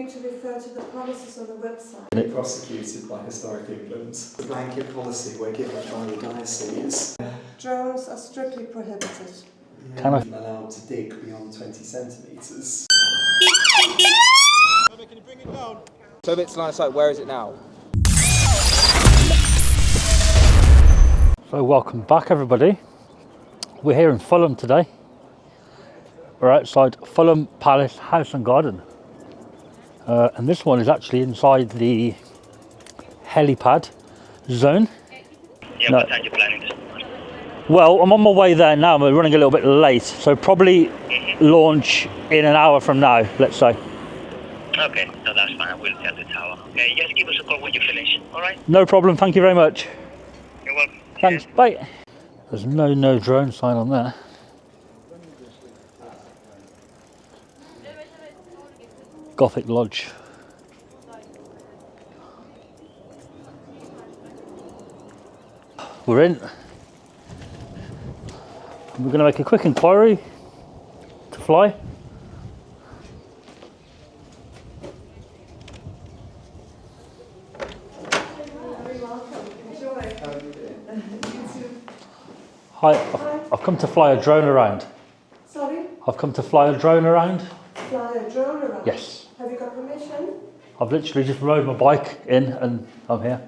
need to refer to the policies on the website. Prosecuted by Historic England. The blanket policy we're given by the diocese. Drones are strictly prohibited. Kind of allowed to dig beyond 20 centimetres. Can you bring it down? So a bit line of sight, where is it now? So welcome back everybody. We're here in Fulham today. We're outside Fulham Palace House and Garden. And this one is actually inside the helipad zone. Yeah, No. what time are you planning to? Well, I'm on my way there now. We're running a little bit late, so probably launch in an hour from now, let's say. Okay, so that's fine. We'll tell the tower. Okay, just give us a call when you finish. All right? No problem. Thank you very much. You're welcome. Thanks. Bye. There's no drone sign on there. Gothic Lodge. We're in. We're going to make a quick inquiry to fly. Hi, I've come to fly a drone around. Sorry? I've come to fly a drone around. Fly a drone around? Yes. Have you got permission? I've literally just rode my bike in and I'm here.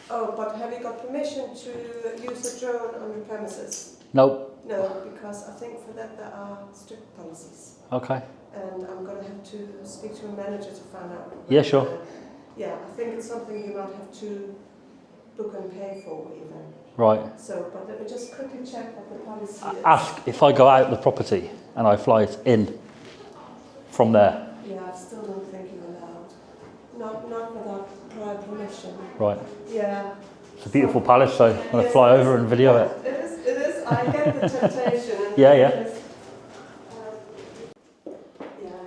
Oh, but have you got permission to use a drone on your premises? Nope. No, because I think for that there are strict policies. Okay. And I'm going to have to speak to a manager to find out. Yeah, sure. Yeah, I think it's something you might have to book and pay for even. Right. So, but let me just quickly check what the policy is. Ask if I go out the property and I fly it in from there. Yeah, I still don't think you're allowed. Not without prior permission. Right. Yeah. It's a beautiful palace, so I'm going to fly over and video it. It is. I get the temptation. And Yeah.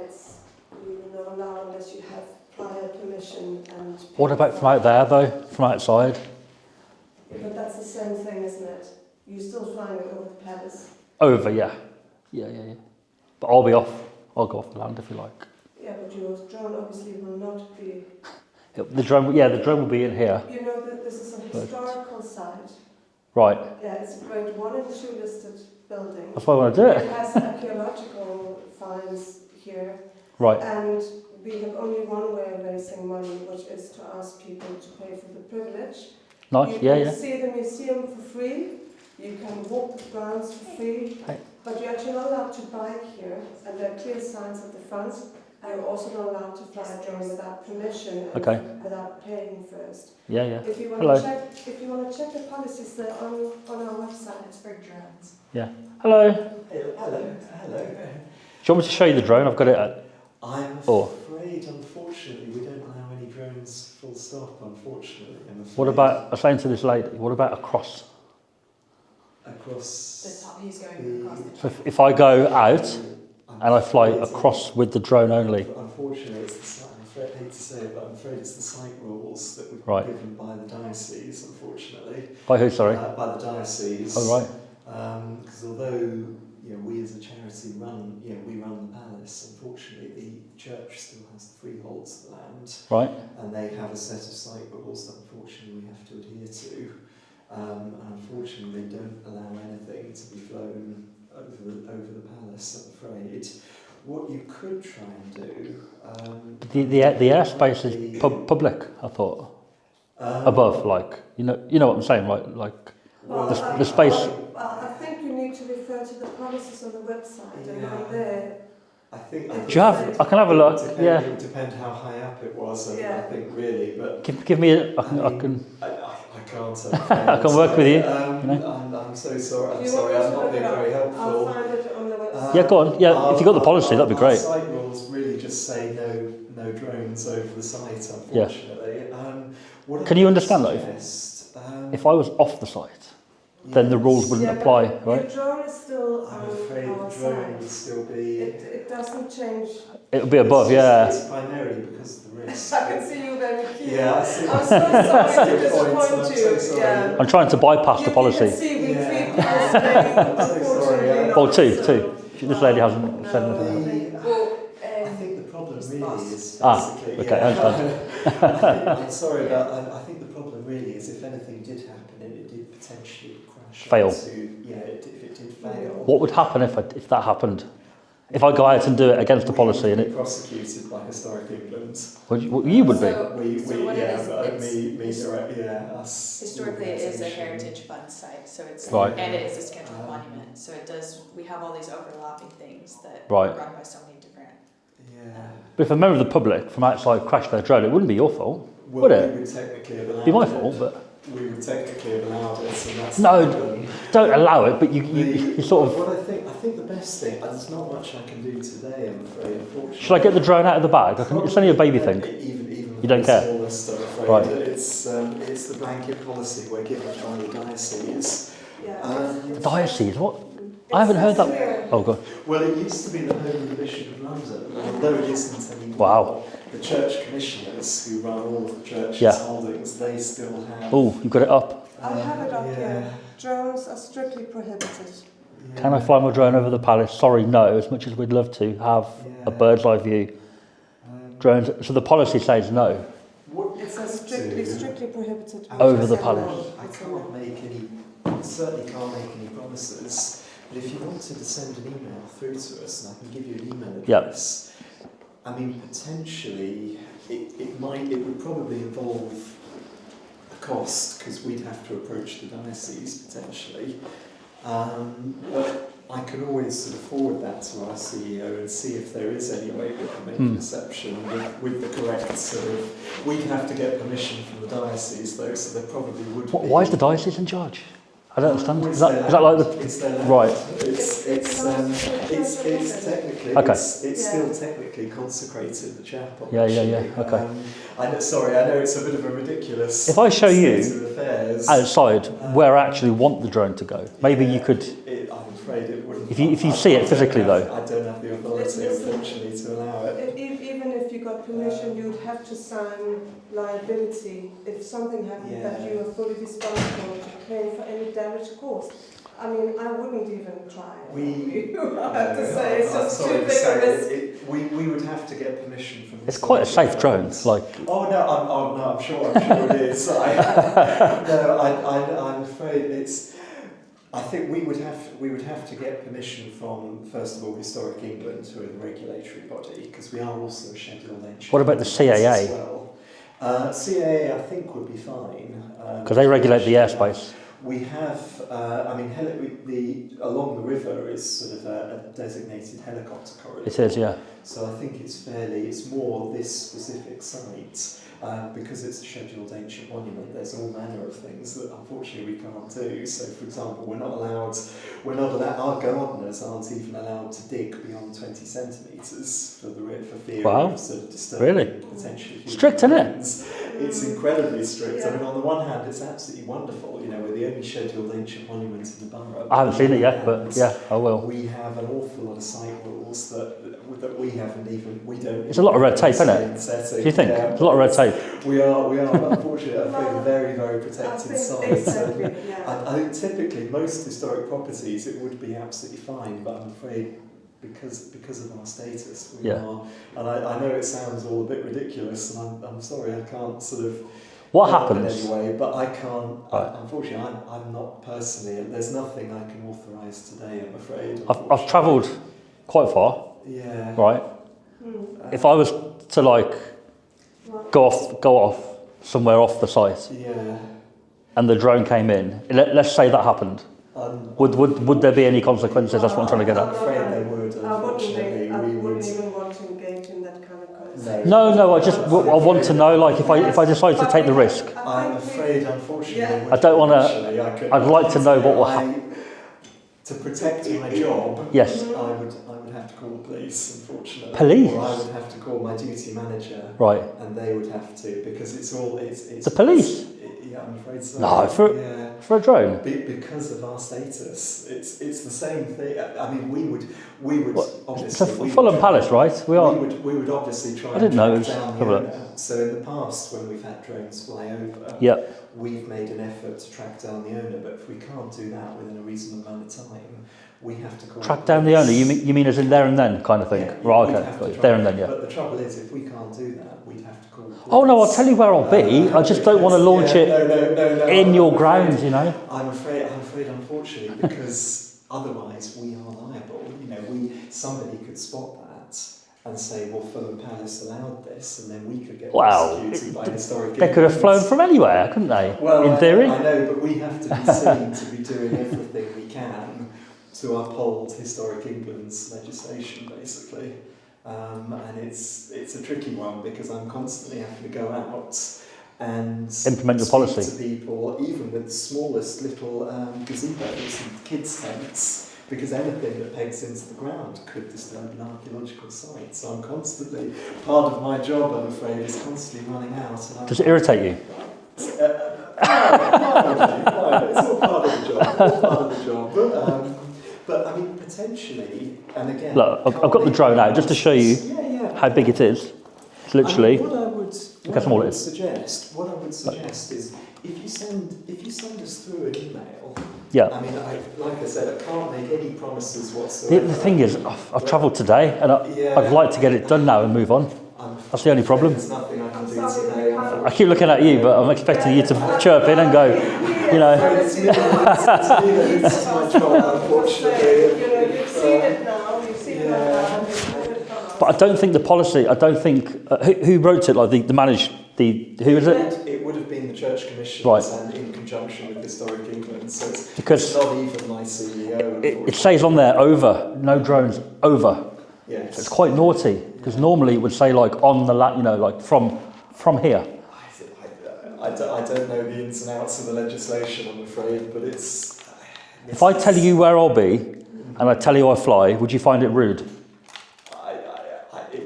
It's you're not allowed unless you have prior permission and. What about from out there though? From outside? Yeah, but that's the same thing, isn't it? You're still flying over the palace. Over, yeah. Yeah. But I'll be off. I'll go off the land if you like. Yeah, but your drone obviously will not be. The drone will be in here. You know that this is a historical site. Right. Yeah, it's a grade 1 and 2 listed building. That's why I want to do It it. has archaeological finds here. Right. And we have only one way of raising money, which is to ask people to pay for the privilege. Nice. You Yeah. can see the museum for free. You can walk the grounds for free. Hey. But you're actually not allowed to bike here, and there are clear signs at the front. And you're also not allowed to fly a drone without permission and Okay. without paying first. Yeah. If you want Hello. to check, the policies, they're on our website. It's for drones. Yeah. Hello. Hello. Do you want me to show you the drone? I've got it at. I'm Oh. afraid, unfortunately, we don't allow any drones full stop, unfortunately. I'm afraid. What about, I was saying to this lady, what about across? Across He's going across the So if I go out and I fly across with the drone only. Unfortunately, it's the site, I hate to say it, but I'm afraid it's the site rules that we've Right. been given by the diocese, unfortunately. By who, sorry? By the diocese. Oh, right. Because although we as a charity run the palace, unfortunately the church still has the freeholds of the land. Right. And they have a set of site rules that unfortunately we have to adhere to. And unfortunately they don't allow anything to be flown over the palace, I'm afraid. What you could try and do... The airspace is public, I thought. Above, like, you know what I'm saying, right? Like, the space... I think you need to refer to the policies on the website, and on there. I think Do you have? I can have a look. It would depend how high up it was. I think really, but Give me a. I can. I can't. I can work with you. I'm so sorry. I'm sorry. I'm not being very helpful. I'll find it on the website. Yeah, go on. Yeah, if you got the policy, that'd be great. Site rules really just say no drones over the site. Unfortunately. Can you understand that? If I was off the site, then the rules wouldn't apply, right? Your drone is still on I'm afraid our the drone site. would still be... It doesn't change. It would be above, yeah. It's primarily because of the risk. I can see you very keen. Yeah, I see. I'm so sorry to disappoint I'm you. so sorry. Yeah. I'm trying to bypass the You policy. can see we Yeah. treat people staying, I'm so sorry, unfortunately. Oh, not, two. so- This lady hasn't said anything. Well, I think the problem really is basically. Okay, I understand. I'm sorry about. I think the problem really is if anything did happen and it did potentially crash. Fail. If it did fail. What would happen if that happened? If I go out and do it against the policy and it it... prosecuted by Historic England. You would be. Us. Historically, it is a heritage fund site, so it's Right. and it is a scheduled monument. So it does. We have all these overlapping things that Right. are run by so many different. Yeah. But if a member of the public from outside crashed their drone, it wouldn't be your fault, would it? We would technically have allowed It'd be my it. fault, but... We would technically have allowed it, and that's No, the problem. don't allow it, but you sort of... What I think the best thing, and there's not much I can do today, I'm afraid, unfortunately. Should I get the drone out of the bag? It's only a baby thing. Even You don't care? the smallest, I'm afraid. Right. It's the blanket policy we're given by the diocese. The diocese? What? I haven't heard that. Oh, God. Well, it used to be the home of the Bishop of London, although it isn't anymore. Wow. The church commissioners who run all of the church's Yeah. holdings, they still have... Oh, you've got it up. I have it up Yeah. here. Drones are strictly prohibited. Can I fly my drone over the palace? Sorry, no, as much as we'd love to have a bird's eye view. Drones, so the policy says no. What you It's could strictly do- prohibited. Over the palace. I can't make any, certainly can't make any promises, but if you wanted to send an email through to us, and I can give you an email address, I mean, potentially, it would probably involve a cost, because we'd have to approach the diocese, potentially. But I can always sort of forward that to our CEO and see if there is any way we can make a perception with the correct sort of... We'd have to get permission from the diocese, though, so there probably would be... Why is the diocese in charge? I don't understand. It's Is that like the... It's their land. Right. It's technically... Okay. It's still technically consecrated, the chapel. Yeah, okay. I know it's a bit of a ridiculous... If I show you state of affairs. outside where I actually want the drone to go, maybe you could... I'm afraid it wouldn't... If you see it physically, though. I don't have the authority, unfortunately, to allow it. Even if you got permission, you'd have to sign liability if something happened that you are fully responsible to claim for any damage caused. I mean, I wouldn't even try. I have to say, it's just too big a risk. We would have to get permission from... It's quite a safe drone, like... I'm sure it is. I'm afraid it's... I think we would have to get permission from, first of all, Historic England, who are the regulatory body, because we are also a scheduled entry. What about the CAA? As well. CAA, I think, would be fine. Because they regulate the airspace. We have, along the river is sort of a designated helicopter corridor. It is, yeah. So I think it's more this specific site, because it's a scheduled ancient monument, there's all manner of things that unfortunately we can't do. So for example, we're not allowed, our gardeners aren't even allowed to dig beyond 20 centimetres for fear of sort of disturbing potentially human strict, isn't it? remains. It's incredibly strict. I mean, on the one hand, it's absolutely wonderful. You know, we're the only scheduled ancient monument in the borough. I haven't seen it yet, but yeah, I will. We have an awful lot of site rules that we haven't even, we don't... It's a lot of red tape, isn't it? Do you think? Yeah, It's a lot of red tape. We are unfortunately, a very, very protected site. Exactly, I think typically most historic properties it would be absolutely fine, but I'm afraid because of our status we are. And I know it sounds all a bit ridiculous, and I'm sorry I can't sort of... What happens? Anyway, but I can't. Unfortunately, I'm not personally. There's nothing I can authorise today. I'm afraid. I've travelled quite far. Yeah. Right. If I was to like go off somewhere off the site, and the drone came in, let's say that happened, would there be any consequences? That's what I'm trying to get I'm at. afraid there would. Unfortunately, I we would. wouldn't even want to engage in that kind of conversation. No. I want to know, like, if I decide to take the risk. I'm afraid, unfortunately, I don't want to. I'd like to know what will happen. To protect my job, yes. I would have to call the police, unfortunately. Police? Or I would have to call my duty manager. Right. And they would have to, because it's the police? Yeah, I'm afraid so. No, for a drone? Because of our status. It's the same thing. I mean, we would obviously... It's a Fulham Palace, right? We would obviously try and track down the owner. So in the past, when we've had drones fly over, we've made an effort to track down the owner, but if we can't do that within a reasonable amount of time, we have to call Track down the owner. You mean as in there and then kind of thing? Yeah, Right. we'd Okay. have to Got it. try There and then. Yeah. But the trouble is, if we can't do that, we'd have to call the Oh no, I'll police. tell you where I'll be. I just don't want to launch it No, in your I'm grounds, afraid- you know. I'm afraid, unfortunately, because otherwise we are liable. Somebody could spot that and say, well, Fulham Palace allowed this, and then we could get prosecuted by historic. They could have flown from anywhere, couldn't they? Well, in theory. I know, but we have to be seen to be doing everything we can to uphold historic England's legislation, basically. And it's a tricky one because I'm constantly having to go out and implement your speak policy to people, even with the smallest little gazebos and kids' tents, because anything that pegs into the ground could disturb an archaeological site. So I'm constantly, part of my job, I'm afraid, is constantly running out. And Does it irritate you? It's all part of the job. But I mean, potentially, and again... Look, I've got the drone out just to show you how big it is. It's literally... what I would suggest is, if you send us through an email... Yeah. I mean, like I said, I can't make any promises whatsoever. The thing is, I've travelled today, and I'd like to get it done now and move on. That's the only problem. There's nothing I can do today. I keep looking at you, but I'm expecting you to chirp in and go, you know. It's me that's my job, unfortunately. You've seen it now, you've seen it now. But I don't think the policy, who wrote it, like the managed, who is it? It would have been the Church Commission, Right. and in conjunction with Historic England, so Because it's not even my CEO. It says on there, over, no drones, over. Yes. So it's quite naughty, because normally it would say like on the like from here. I don't know the ins and outs of the legislation, I'm afraid, but it's... If I tell you where I'll be, and I tell you I fly, would you find it rude?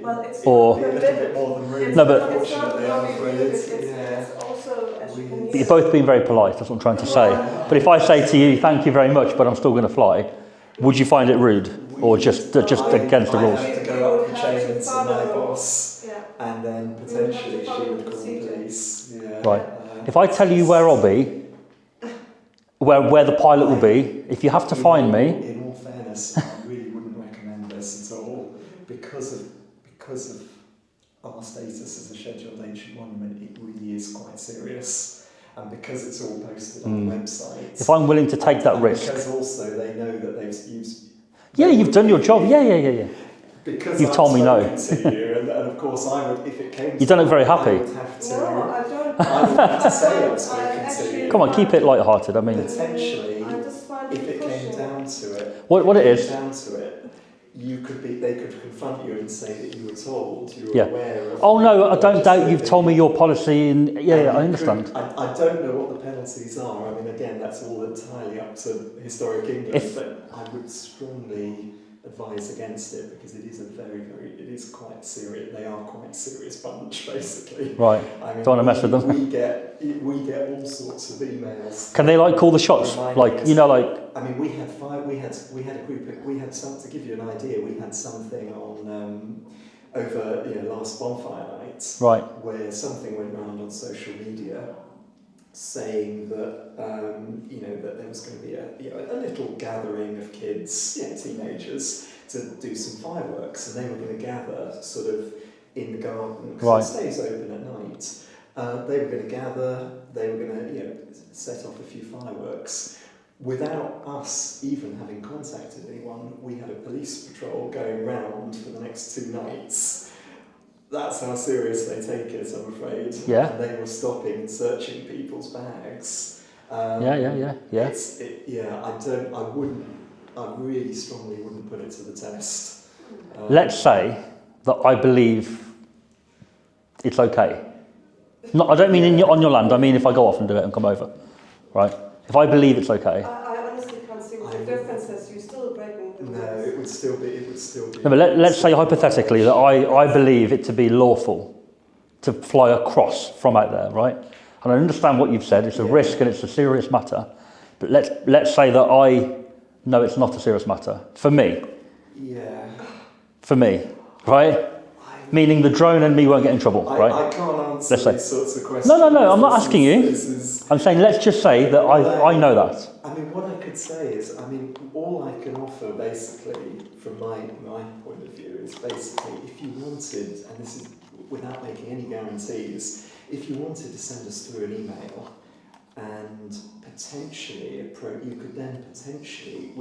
Well, it's Or- a little bit more than rude, No, but- unfortunately, I'm afraid. It's also, as you can But you're both being very polite, that's what I'm trying to say. But if I say to you, thank you very much, but I'm still going to fly, would you find it rude? Or just against the rules? I have to go up the chain to my boss, and then potentially she would call the police. Yeah. Right. If I tell you where I'll be, where the pilot will be, if you have to find me... In all fairness, I really wouldn't recommend this at all, because of our status as a scheduled ancient monument, it really is quite serious. And because it's all posted on the website... If I'm willing to take that risk... Because also they know that they've used... Yeah, you've done your job. Yeah. Because You've told me no. to you, and of course I would, if it came You don't look very happy. I would have to, No, I don't. I would have to say I've spoken to you. Come on, keep it light-hearted. I mean, Potentially, I just find if it came pushing. down to it, what it is... they could confront you and say that you were told, you were Yeah. aware of... Oh no, I don't doubt you've told me your policy, and yeah, I understand. I don't know what the penalties are. I mean, again, that's all entirely up to Historic England, but I would strongly advise against it, because it is it is quite serious. They are quite serious bunch, basically. Right. I mean, Don't want to mess with them. We get all sorts of emails. Can they like call the shots? Like, you know, like... I mean, we had a group. We had some, to give you an idea. We had something on over last bonfire night, Right. where something went around on social media, saying that that there was going to be a little gathering of kids, teenagers, to do some fireworks, and they were going to gather sort of in the garden, because it stays open at night. They were going to gather. They were going to set off a few fireworks. Without us even having contacted anyone, we had a police patrol going round for the next 2 nights. That's how serious they take it, I'm afraid. Yeah. And they were stopping and searching people's bags. Yeah. I really strongly wouldn't put it to the test. Let's say that I believe it's okay. No, I don't mean on your land. I mean if I go off and do it and come over, right? If I believe it's okay. I honestly can't see what the difference is. You're still breaking the rules. No, it would still be. No, but let's say hypothetically that I believe it to be lawful to fly across from out there, right? And I understand what you've said. It's a risk and it's a serious matter. But let's say that I know it's not a serious matter for me. Yeah. For me, right? Meaning the drone and me won't get in trouble, right? I can't answer Let's say. these sorts of questions. No, I'm not asking you. This is, I'm saying let's just say that I know that. I mean, what I could say is, I mean, all I can offer basically from my point of view is basically if you wanted, and this is without making any guarantees, if you wanted to send us through an email and potentially you could then potentially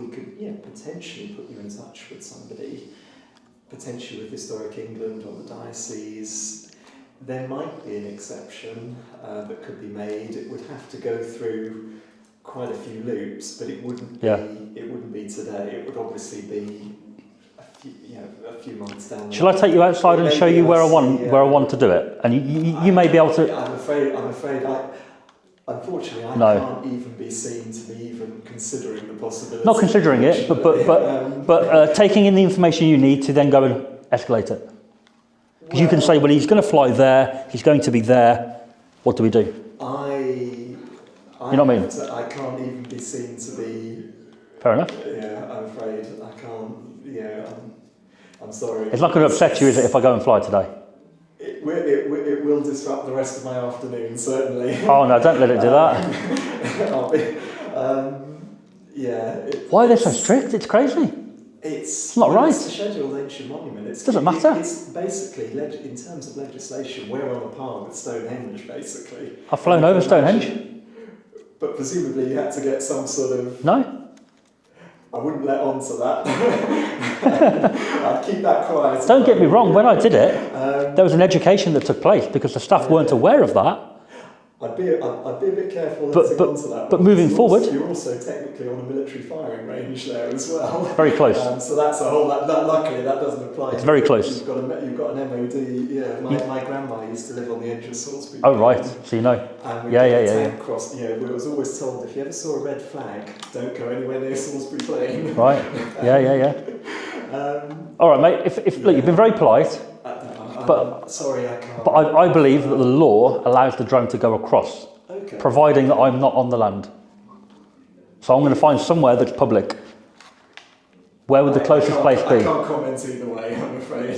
put you in touch with somebody, potentially with Historic England or the diocese. There might be an exception that could be made. It would have to go through quite a few loops, but it wouldn't be today. It would obviously be a few months down. Shall I take you outside and show you where I want to do it? And you may be able to. I'm afraid. Unfortunately, I can't even be seen to be even considering the possibility. Not considering it, but taking in the information you need to then go and escalate it. Because you can say, well, he's going to fly there. He's going to be there. What do we do? You know what I mean? I can't even be seen to be. Fair enough. Yeah, I'm afraid I can't. Yeah, I'm sorry. It's not going to upset you, is it, if I go and fly today? It will disrupt the rest of my afternoon, certainly. Oh no, don't let it do that. Why are they so strict? It's crazy. It's not right. It's a scheduled ancient monument. It doesn't matter. It's basically, in terms of legislation, we're on a par with Stonehenge, basically. I've flown over Stonehenge. But presumably you had to get some sort of... No. I wouldn't let on to that. I'd keep that quiet. Don't get me wrong, when I did it, there was an education that took place because the staff weren't aware of that. I'd be a bit careful letting on to that. But moving forward... You're also technically on a military firing range there as well. Very close. So that's a whole... luckily, that doesn't apply. It's very close. You've got an MOD... Yeah, my grandma used to live on the edge of Salisbury. Oh, right. So you know. And Yeah. Across, we was always told, if you ever saw a red flag, don't go anywhere near Salisbury Plain. Right. Yeah. All right, mate. Look, you've been very polite. I'm sorry, I can't. But I believe that the law allows the drone to go across, providing that I'm not on the land. So I'm going to find somewhere that's public. Where would the closest place be? I can't comment either way, I'm afraid.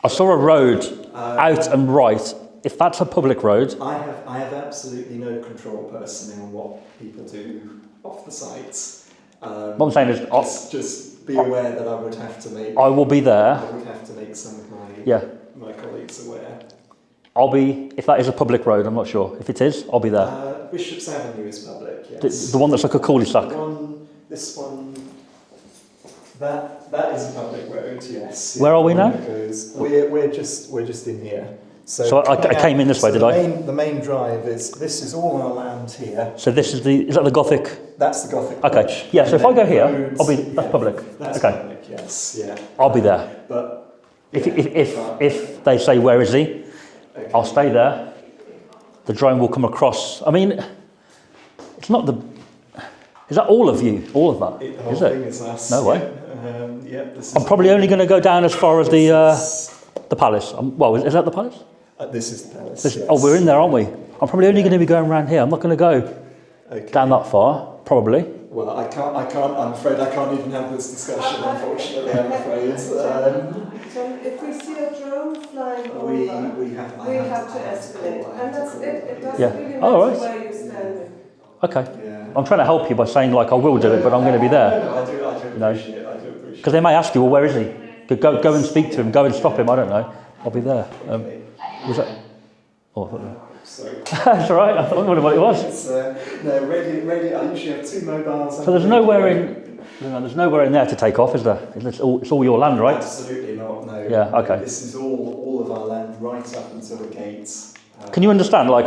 I saw a road out and right. If that's a public road... I have absolutely no control personally on what people do off the site. What I'm saying is... Just be aware that I would have to make... I will be there. I would have to make some of my colleagues aware. I'll be... If that is a public road, I'm not sure. If it is, I'll be there. Bishop's Avenue is public, yes. The one that's like a cul-de-sac? This one... That is a public road, yes. Where are we now? We're just in here. So I came in this way, did I? The main drive this is all our land here. So this is is that the Gothic? That's the Gothic. Okay. Porch. Yeah. So if I go here, roads, that's public. That's okay. Public, yes. Yeah. I'll be there. But if they say where is he, I'll stay there. The drone will come across. I mean, it's not the. Is that all of you? All of that? The whole thing is us. No way. I'm probably only going to go down as far as the palace. Is that the palace? This is the palace. Yes. Oh, we're in there, aren't we? I'm probably only going to be going around here. I'm not going to go down that far, probably. Well, I can't. I'm afraid I can't even have this discussion. Unfortunately, I'm afraid. If we see a drone flying over, we have to escalate, and that's it. It doesn't really matter where you're standing. Okay. Yeah. I'm trying to help you by saying like I will do it, but I'm going to be there. I do appreciate it. Because they may ask you, well, where is he? Go and speak to him. Go and stop him. I don't know. I'll be there. Was that? Oh, sorry. That's all right. I thought I wondered what it was. No, radio. I usually have 2 mobiles. So there's nowhere in there to take off, is there? It's all your land, right? Absolutely not. No. Yeah. Okay. This is all of our land right up until the gates. Can you understand? Like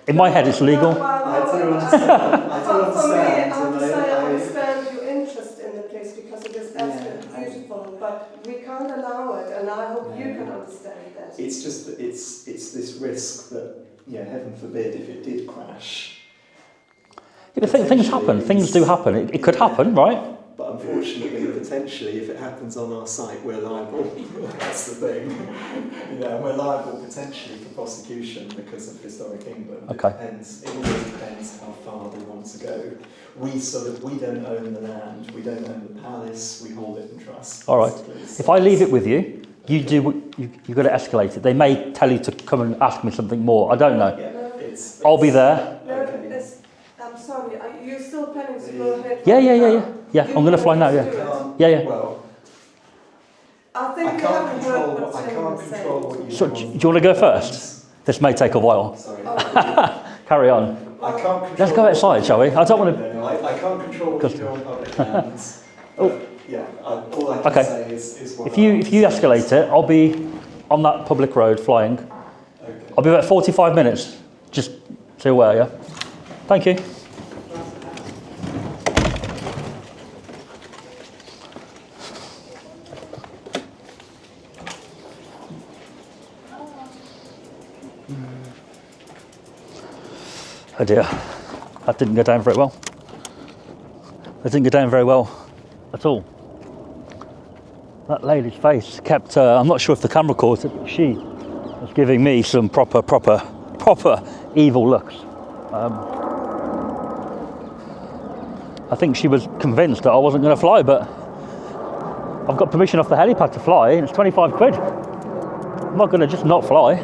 in my head, it's legal. I do understand. For me, I understand your interest in the place because it is absolutely beautiful, but we can't allow it, and I hope you can understand that. It's just that it's this risk that, heaven forbid, if it did crash. Yeah, but things happen. Things do happen. It could happen, right? But unfortunately, potentially, if it happens on our site, we're liable. That's the thing. And we're liable potentially for prosecution because of Historic England. Okay. It always depends how far they want to go. We don't own the land. We don't own the palace. We hold it in trust. All right. If I leave it with you, you do you've got to escalate it. They may tell you to come and ask me something more. I don't know. Yeah, I'll be there. No, I'm sorry. Are you still planning to go ahead? Yeah. You I'm going to fly now. do Yeah. it? Yeah. Well, I think I you can't haven't heard control. what I Tim can't was control saying. what you. So do you want to go first? This may take a while. Sorry. Carry on. I can't control. Let's go outside, shall we? I don't want to. No, I can't control what you do on public lands. Yeah. All I can Okay. say is what If you escalate it, I'll be on that public road flying. Okay. I'll be about 45 minutes. Just so you're aware, yeah? Thank you. Oh dear, that didn't go down very well. That didn't go down very well at all. That lady's face kept, I'm not sure if the camera caught it, but she was giving me some proper evil looks. I think she was convinced that I wasn't going to fly, but I've got permission off the helipad to fly and it's 25 quid. I'm not going to just not fly.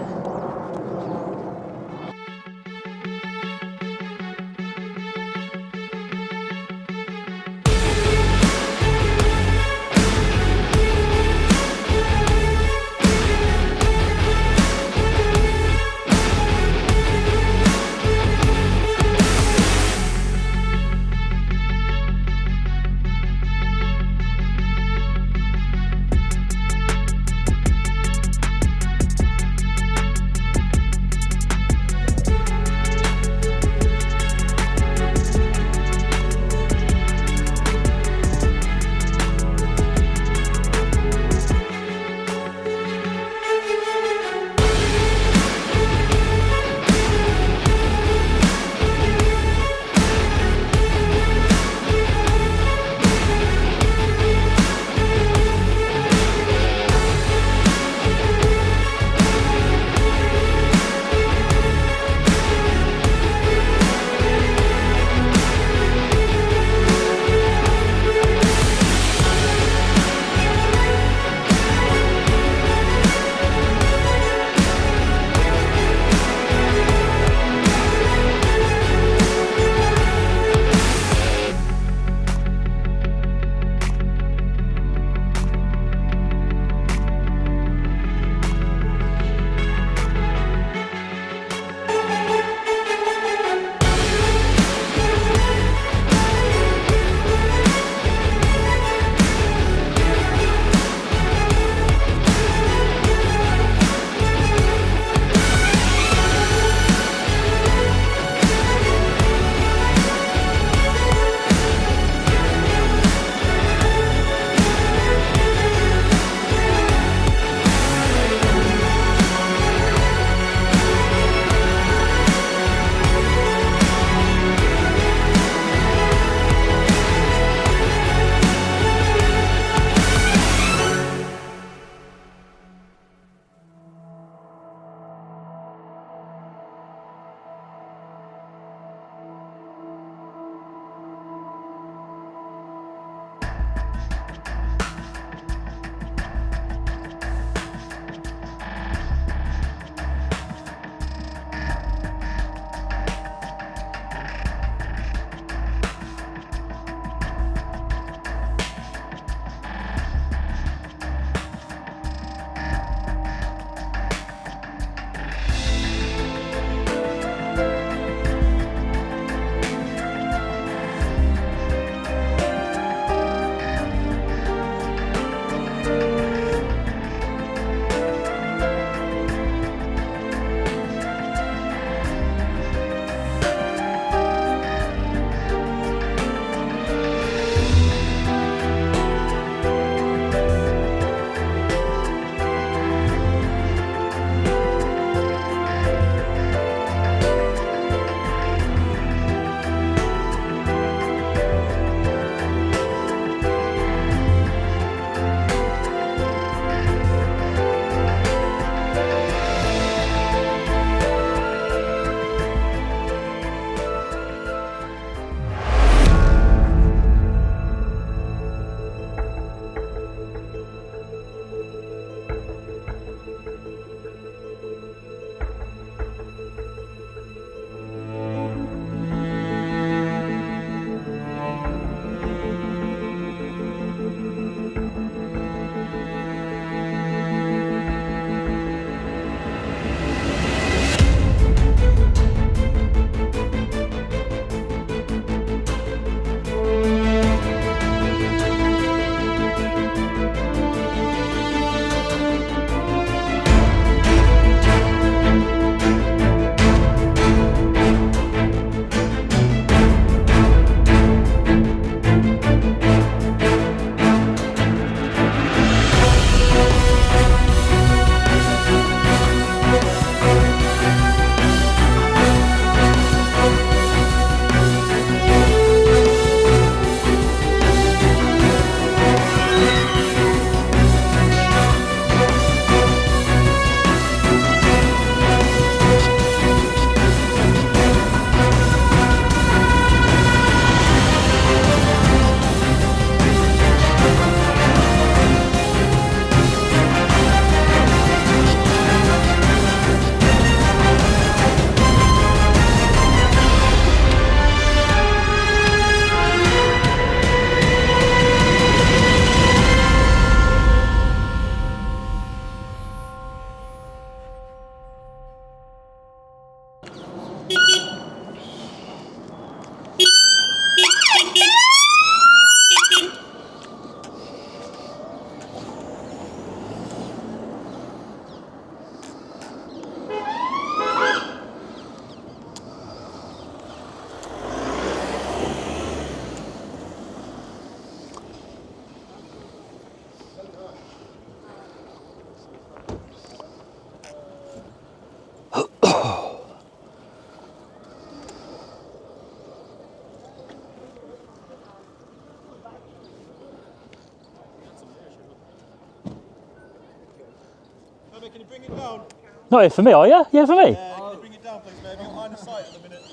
can you bring it down? Not here for me, are you? Yeah, for me. Can you bring it down, please, mate? Have you got line of sight at the minute?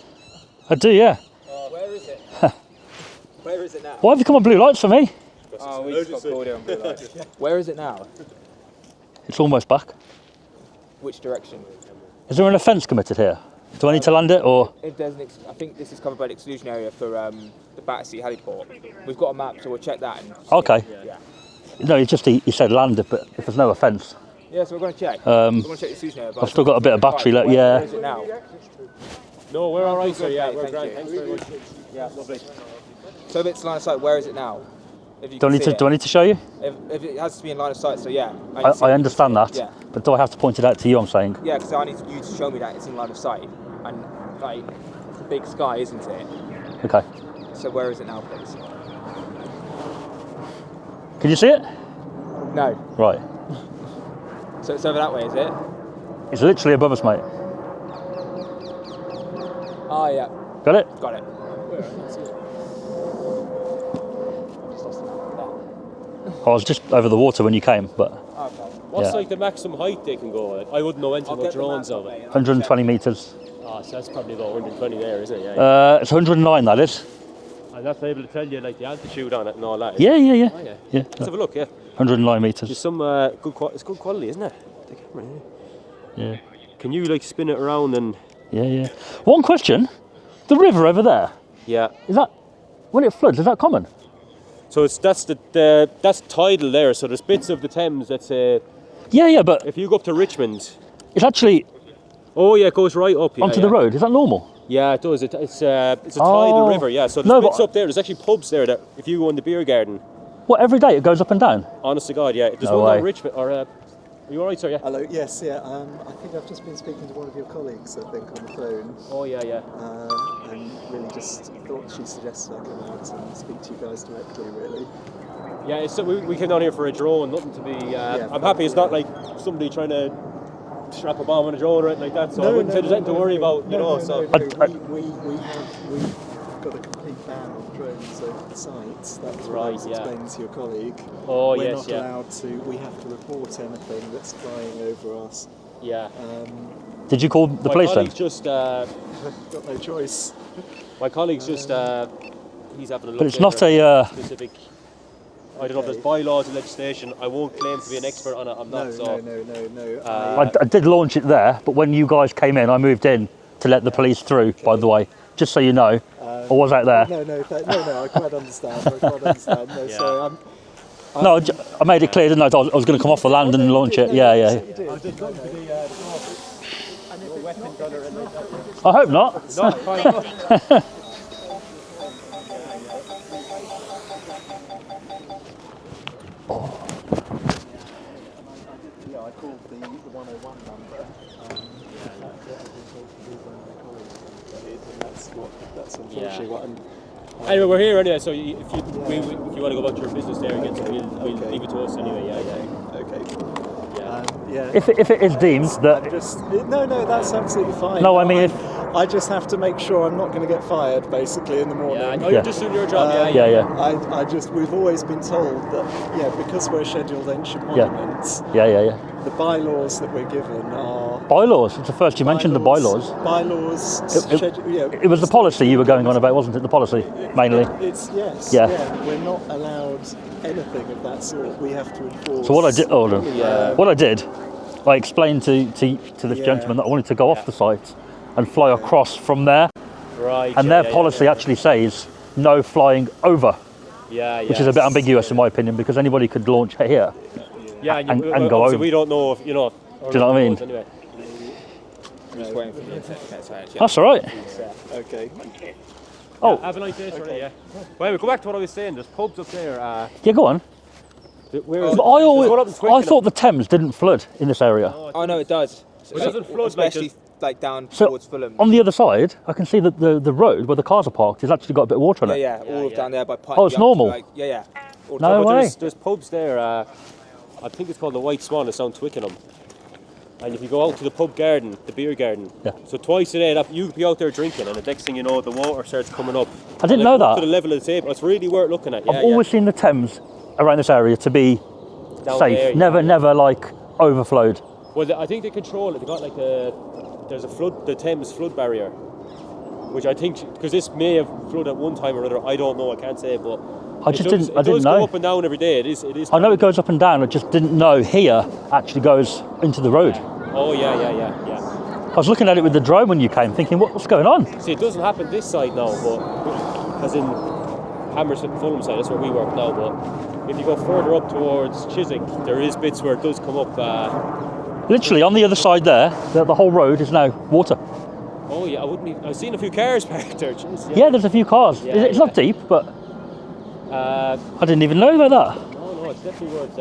I do, yeah. Where is it? Where is it now? Why have you come on blue lights for me? Oh, we just got called here on blue lights. Where is it now? It's almost back. Which direction? Is there an offence committed here? Do I need to land it or? If there's an I think this is covered by the exclusion area for the Battersea heliport. We've got a map, so we'll check that. And Okay. Yeah. No, he said land it, but if there's no offence. Yeah, so we're going to check. We're going to check the exclusion area. I've still got a bit of battery left, yeah. Where is it now? No, we're all right, sir. Yeah, we're Thank great. you. Thanks very much. Yeah, lovely. So if it's line of sight, where is it now? If you Do I can need see to? Do I need to show you? If it has to be in line of sight, so yeah. I understand that, Yeah. but do I have to point it out to you? I'm saying. Yeah, because I need you to show me that it's in line of sight, and like it's a big sky, isn't it? Okay. So where is it now, please? Can you see it? No. Right. So it's over that way, is it? It's literally above us, mate. Oh yeah, Got it? got it. I was just over the water when you came, but Okay. What's Yeah. like the maximum height they can go? I wouldn't know anything I'll about get the drones map of up, it. mate. 120 metres. Ah, so that's probably about 120 there, isn't it? Yeah. It's 109, that is. And that's able to tell you like the altitude on it and all that. Yeah. Oh, yeah. Yeah. Let's have a look. Yeah. 109 There's metres. some it's good quality, isn't it? The camera, yeah. Yeah. Can you like spin it around and? Yeah. One question: the river over there, Yeah. is that when it floods? Is that common? So that's that's tidal there. So there's bits of the Thames that's Yeah. But if you go up to Richmond. it's actually Oh yeah, it goes right up. Yeah, onto yeah. the road. Is that normal? Yeah, it does. It's a tidal Oh. river. Yeah. So there's No, bits but- up there. There's actually pubs there that if you go in the beer garden. What, every day it goes up and down? Honest to God, yeah. There's No one way. down Richmond. Or are you all right, sir? Yeah. Hello, yes, yeah. I think I've just been speaking to one of your colleagues, I think, on the phone, Oh yeah, yeah. and really just thought she suggested I come out and speak to you guys directly, really. Yeah, it's, we came down here for a drone, nothing to be. I'm happy it's not like somebody trying to strap a bomb on a drone or anything like that. So I wouldn't say there's anything to worry about, you know. So we've got a complete ban on drones over the site. That's what I was Right, yeah. explaining to your colleague. Oh, We're yes, not yeah. allowed to. We have to report anything that's flying over us. yeah. Did you call the My police then? colleague's just. Got no choice. My colleague's just. He's having a look. But it's there not at a. specific. I don't know if there's bylaws and legislation. I won't claim to be an expert on it. I'm not. No. I did launch it there, but when you guys came in, I moved in to let the police through. By the way, just so you know, I was out there. No. I quite understand. No, Yeah. sorry. No, I made it clear, didn't I? I was going to come off the land and launch it. Yeah. You did. I hope not. No, fine. Yeah, I called the 101 number. That's unfortunately what I'm. Anyway, we're here anyway. So if you if you want to go about your business there again, so we'll Okay. leave it to us anyway. Yeah. Okay. Yeah. Yeah. If it is deemed that. No, that's absolutely fine. No, I mean, I just have to make sure I'm not going to get fired, basically, in the morning. Yeah. I know Yeah. you're just doing your job. Yeah. We've always been told that, because we're scheduled ancient Yeah. monuments, Yeah. the bylaws that we're given are Bylaws. It's the first you mentioned the bylaws. Bylaws. It was the policy you were going on about, wasn't it? The policy mainly. It's yes. Yeah. We're not allowed anything of that sort. We have to enforce. So what I did, what I did, I explained to this Yeah. gentleman that I wanted to go off the site and fly across from there, Right. and their policy actually says no flying over, Yeah. which is a bit ambiguous in my opinion because anybody could launch here. Yeah, and go obviously over. we don't know if Do you know what I mean? Anyway. I'm just waiting for the internet to catch up. That's all right. Okay. Oh. Have a nice day, sir. Yeah. Well, go back to what I was saying. There's pubs up there. Yeah, go on. Where is But I thought the Thames didn't flood in this area. Oh no, it does. It doesn't flood like especially like down So towards Fulham. on the other side, I can see that the road where the cars are parked has actually got a bit of water on it. Yeah, all of down there by. Oh, it's normal. Yeah. All No down- way. There's pubs there. I think it's called the White Swan. It's down Twickenham. And if you go out to the pub garden, the beer garden, Yeah. so twice a day, you could be out there drinking, and the next thing you know, the water starts coming up. I didn't And know it's up that. to the level of the table. It's really worth looking at. Yeah, I've always seen the Thames around this area to be Down safe, there, never like overflowed. Well, I think they control it. They got like there's the Thames flood barrier, which I think, because this may have flooded at one time or another. I don't know. I can't say, but I didn't it does know. go up and down every day. It is. I know it goes up and down. I just didn't know here actually goes into the road. Oh yeah. I was looking at it with the drone when you came, thinking, what's going on? See, it doesn't happen this side now, but as in Hammersmith and Fulham side, that's where we work now. But if you go further up towards Chiswick, there is bits where it does come up. Literally on the other side there, the whole road is now water. Oh yeah, I've seen a few cars parked there. Jeez, Yeah, there's a few cars. Yeah, it's not deep, but I didn't even know about that. No, it's definitely worth.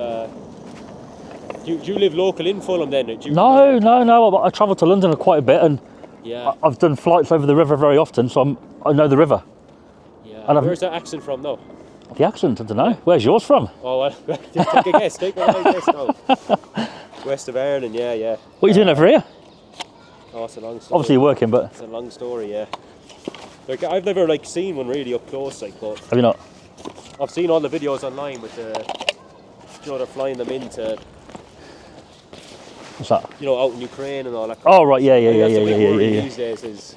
Do you live local in Fulham then? No. I travel to London quite a bit, and Yeah. I've done flights over the river very often, so I know the river. Yeah. And Where's that accent from though? The accent, I don't know. Where's yours from? Oh, well, take a guess. Take a wild guess now. West of Ireland, yeah. What are you doing over here? Oh, it's a long story. Obviously you're working, but It's a long story, yeah. Like, I've never seen one really up close, but have you not? I've seen all the videos online with they're flying them into, What's that? out in Ukraine and all that. Oh right, yeah. That's the big worry these days is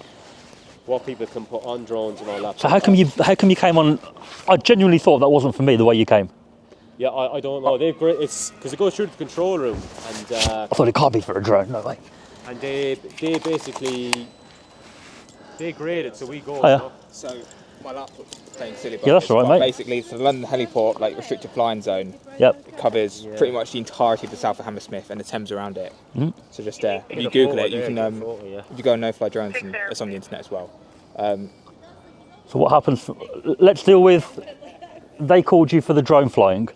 what people can put on drones and all that. So how come you came on? I genuinely thought that wasn't for me the way you came. Yeah, I don't know. It's because it goes through the control room, and I thought it can't be for a drone. No way. and they basically grade it, so we go. Oh, yeah. So my laptop's playing silly. Yeah, that's all right, mate. Basically, it's the London heliport, restricted flying zone. Yep. It covers pretty much the entirety of the south of Hammersmith and the Thames around it. Mm-hmm. So just if you Google it, you can. If you go on no-fly drones, and it's on the internet as well. So what happens? Let's deal with. They called you for the drone flying,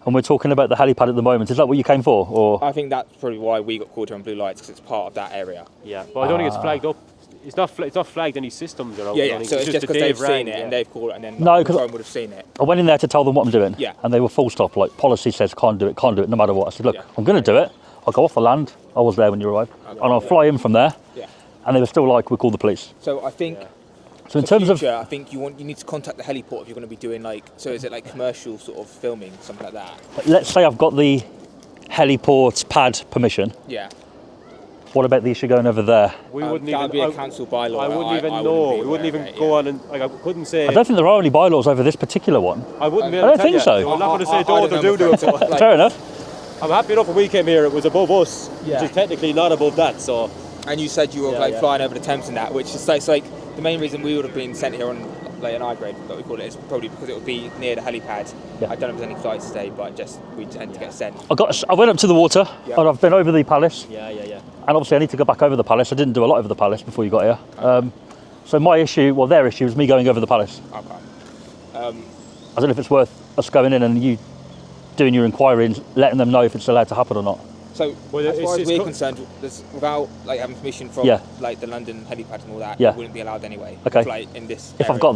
and we're talking about the helipad at the moment. Is that what you came for, or? I think that's probably why we got called here on blue lights, because it's part of that area. Yeah, but I don't think it's flagged up. It's not flagged any systems or Yeah. So it's just because they've seen it and they've called it, and then No, the 'cause drone would have seen it. I went in there to tell them what I'm doing, Yeah. and they were full stop. Policy says can't do it, no matter what. I said, look, Yeah. I'm going to do it. I'll go off the land. I was there when you arrived, and I'll fly in from there. Yeah. And they were still like, we'll call the police. So I think. So in For terms future, of, I think you need to contact the heliport if you're going to be doing so is it commercial sort of filming, something like that? let's say I've got the heliport pad permission. Yeah. What about the issue going over there? We wouldn't that even would be a council bylaw. I wouldn't even wouldn't know. be We aware wouldn't of even it, go yeah. on and I couldn't say. I don't think there are any bylaws over this particular one. I wouldn't be I able don't to think tell you. so. I'm not going to say I don't don't or know do it. myself. Fair enough. I'm happy enough when we came here. It was above us, Yeah. which is technically not above that. So And you said you were Yeah, yeah. flying over the Thames and that, which is it's the main reason we would have been sent here on an I grade, that we call it, is probably because it would be near the helipad. Yeah. I don't know if there's any flights today, but we tend to get sent. I went up to the water, Yeah. and I've been over the palace, yeah. and obviously I need to go back over the palace. I didn't do a lot over the palace before you got here. So my issue, their issue is me going over the palace. Okay. I don't know if it's worth us going in and you doing your inquiry and letting them know if it's allowed to happen or not. So Well, as far as it's we're co- concerned, without having permission from Yeah. the London helipad and all that, Yeah. it wouldn't be allowed anyway. Okay. To fly in this If area. I've got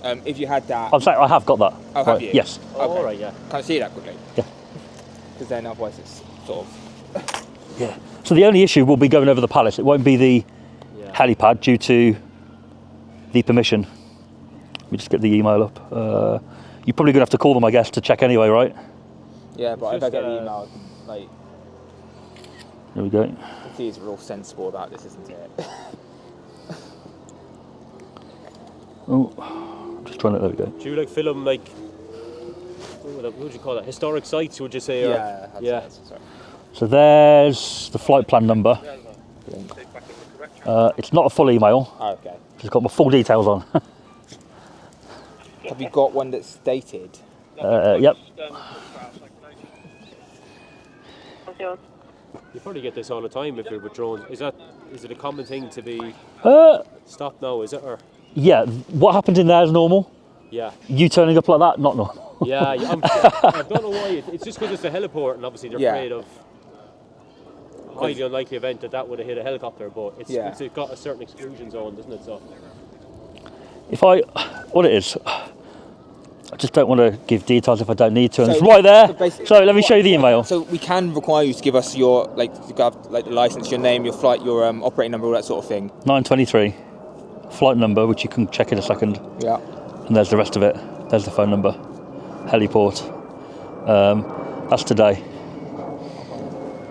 that, If you had that, I'm saying I have got that. Oh, have you? Yes. Okay. all right, yeah. Can I see that quickly? Yeah. Because then otherwise it's sort of. Yeah. So the only issue will be going over the palace. It won't be the helipad due to the permission. Let me just get the email up. You're probably going to have to call them, I guess, to check anyway, right? Yeah, but if I just, get the email, There we go. I can see he's real sensible about this, isn't it? Oh, I'm just trying to. There we go. Do you film what would you call that? Historic sites? Would you say? Or, Yeah. So there's the flight plan number. It's not a full email. Oh, okay. It's got my full details on. Have you got one that's dated? Yep. You probably get this all the time if you're with drones. Is it a common thing to be stopped now? Is it or? Yeah. What happened in there is normal. Yeah. You turning up like that, not normal. Yeah. I don't know why. It's just because it's a heliport, and obviously they're afraid of highly unlikely event that would have hit a helicopter. But it's got a certain exclusion zone, doesn't it? So. What it is, I just don't want to give details if I don't need to. And So- it's right there. basically- So let me show you the email. So we can require you to give us your the license, your name, your flight, your operating number, all that sort of thing. 923, flight number, which you can check in a second. Yeah. And there's the rest of it. There's the phone number. Heliport. That's today.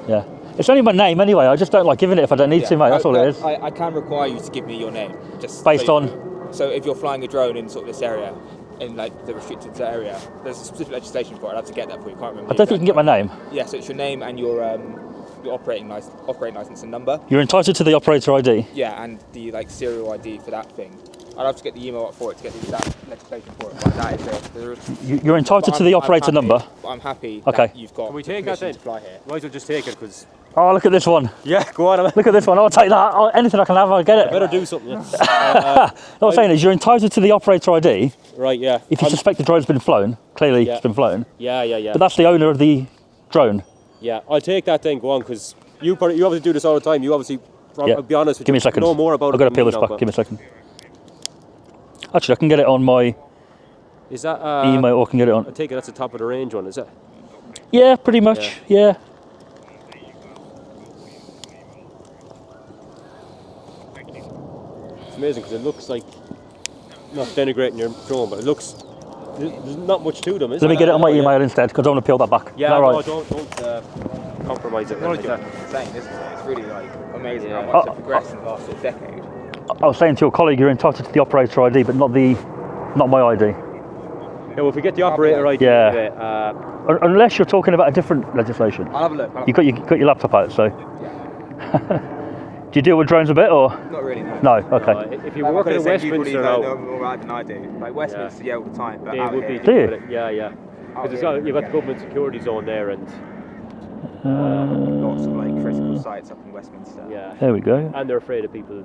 Yeah. It's only my name anyway. I just don't like giving it if I don't need to, mate. That's all it is. I can require you to give me your name, just Based on. So if you're flying a drone in sort of this area, in like the restricted area, there's a specific legislation for it. I'd have to get that for you. Can't remember. I don't think you can get my name. Yeah, so it's your name and your operating license and number. You're entitled to the operator ID. Yeah, and the like serial ID for that thing. I'd have to get the email up for it to get the exact legislation for it. But that is it. You're entitled to the operator number. I'm happy Okay. that you've got Can we take that permission then? to fly here. Might as well just take it because. Oh, look at this one. Yeah, go on. Look at this one. I'll take that. Oh, anything I can have, I'll get it. Better do something. Yeah. What I'm saying is, you're entitled to the operator ID Right, yeah. if you suspect the drone's been flown. Clearly, Yeah. it's been flown. Yeah. But that's the owner of the drone. Yeah, I'll take that then, go on, because you obviously do this all the time. You obviously, Yeah. I'll be honest with Give you, me a second. know more about I've it got to than peel me this now, back. but- Give me a second. Actually, I can get it on my Is that email, or I can get it on. I take it that's the top of the range one, is it? Yeah, pretty much. Yeah. It's amazing because it looks like, not denigrating your drone, but it looks, there's not much to them, is Let there? me get it on my Yeah. email instead, because I don't want to peel that back. Yeah, Is that no, right? don't compromise it. Like that. Insane, isn't it? It's really like amazing Yeah. how much it's progressed in the last sort of decade. I was saying to your colleague, you're entitled to the operator ID, but not my ID. Yeah, well, if we get the operator ID, Yeah. Unless you're talking about a different legislation. I'll have a look. You got your laptop out, so. Do you deal with drones a bit, or? Not really, no. No. Okay. if you work in Westminster now, more about than I do. Like Westminster, yeah, all the time. But they out would be here, Do you? doing it. Yeah. Because you've got the government security zone there, and lots of like critical sites up in Westminster. yeah, There we go. and they're afraid of people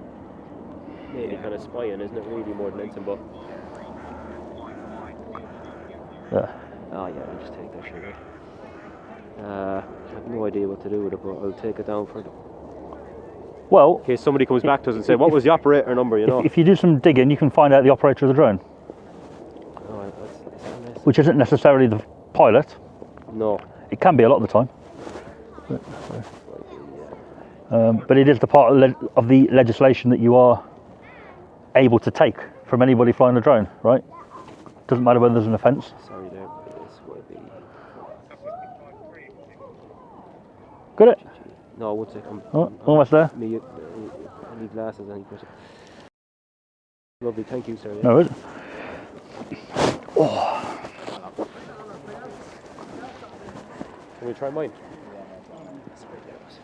maybe kind of spying, isn't it? Really, more than anything, but. Yeah. Oh yeah, I'll just take that sugar. I have no idea what to do with it, but I'll take it down for Well, in case somebody comes back to us and say, what was the operator number, you know? if you do some digging, you can find out the operator of the drone, Oh, that's which isn't necessarily the pilot. no. It can be a lot of the time. But it is the part of the legislation that you are able to take from anybody flying a drone, right? Doesn't matter whether there's an offence. Sorry there, but this will be... Got it? No, one second. Oh, almost there. I need glasses, I need questions. Lovely, thank you, sir. No, is it? Can we try mine?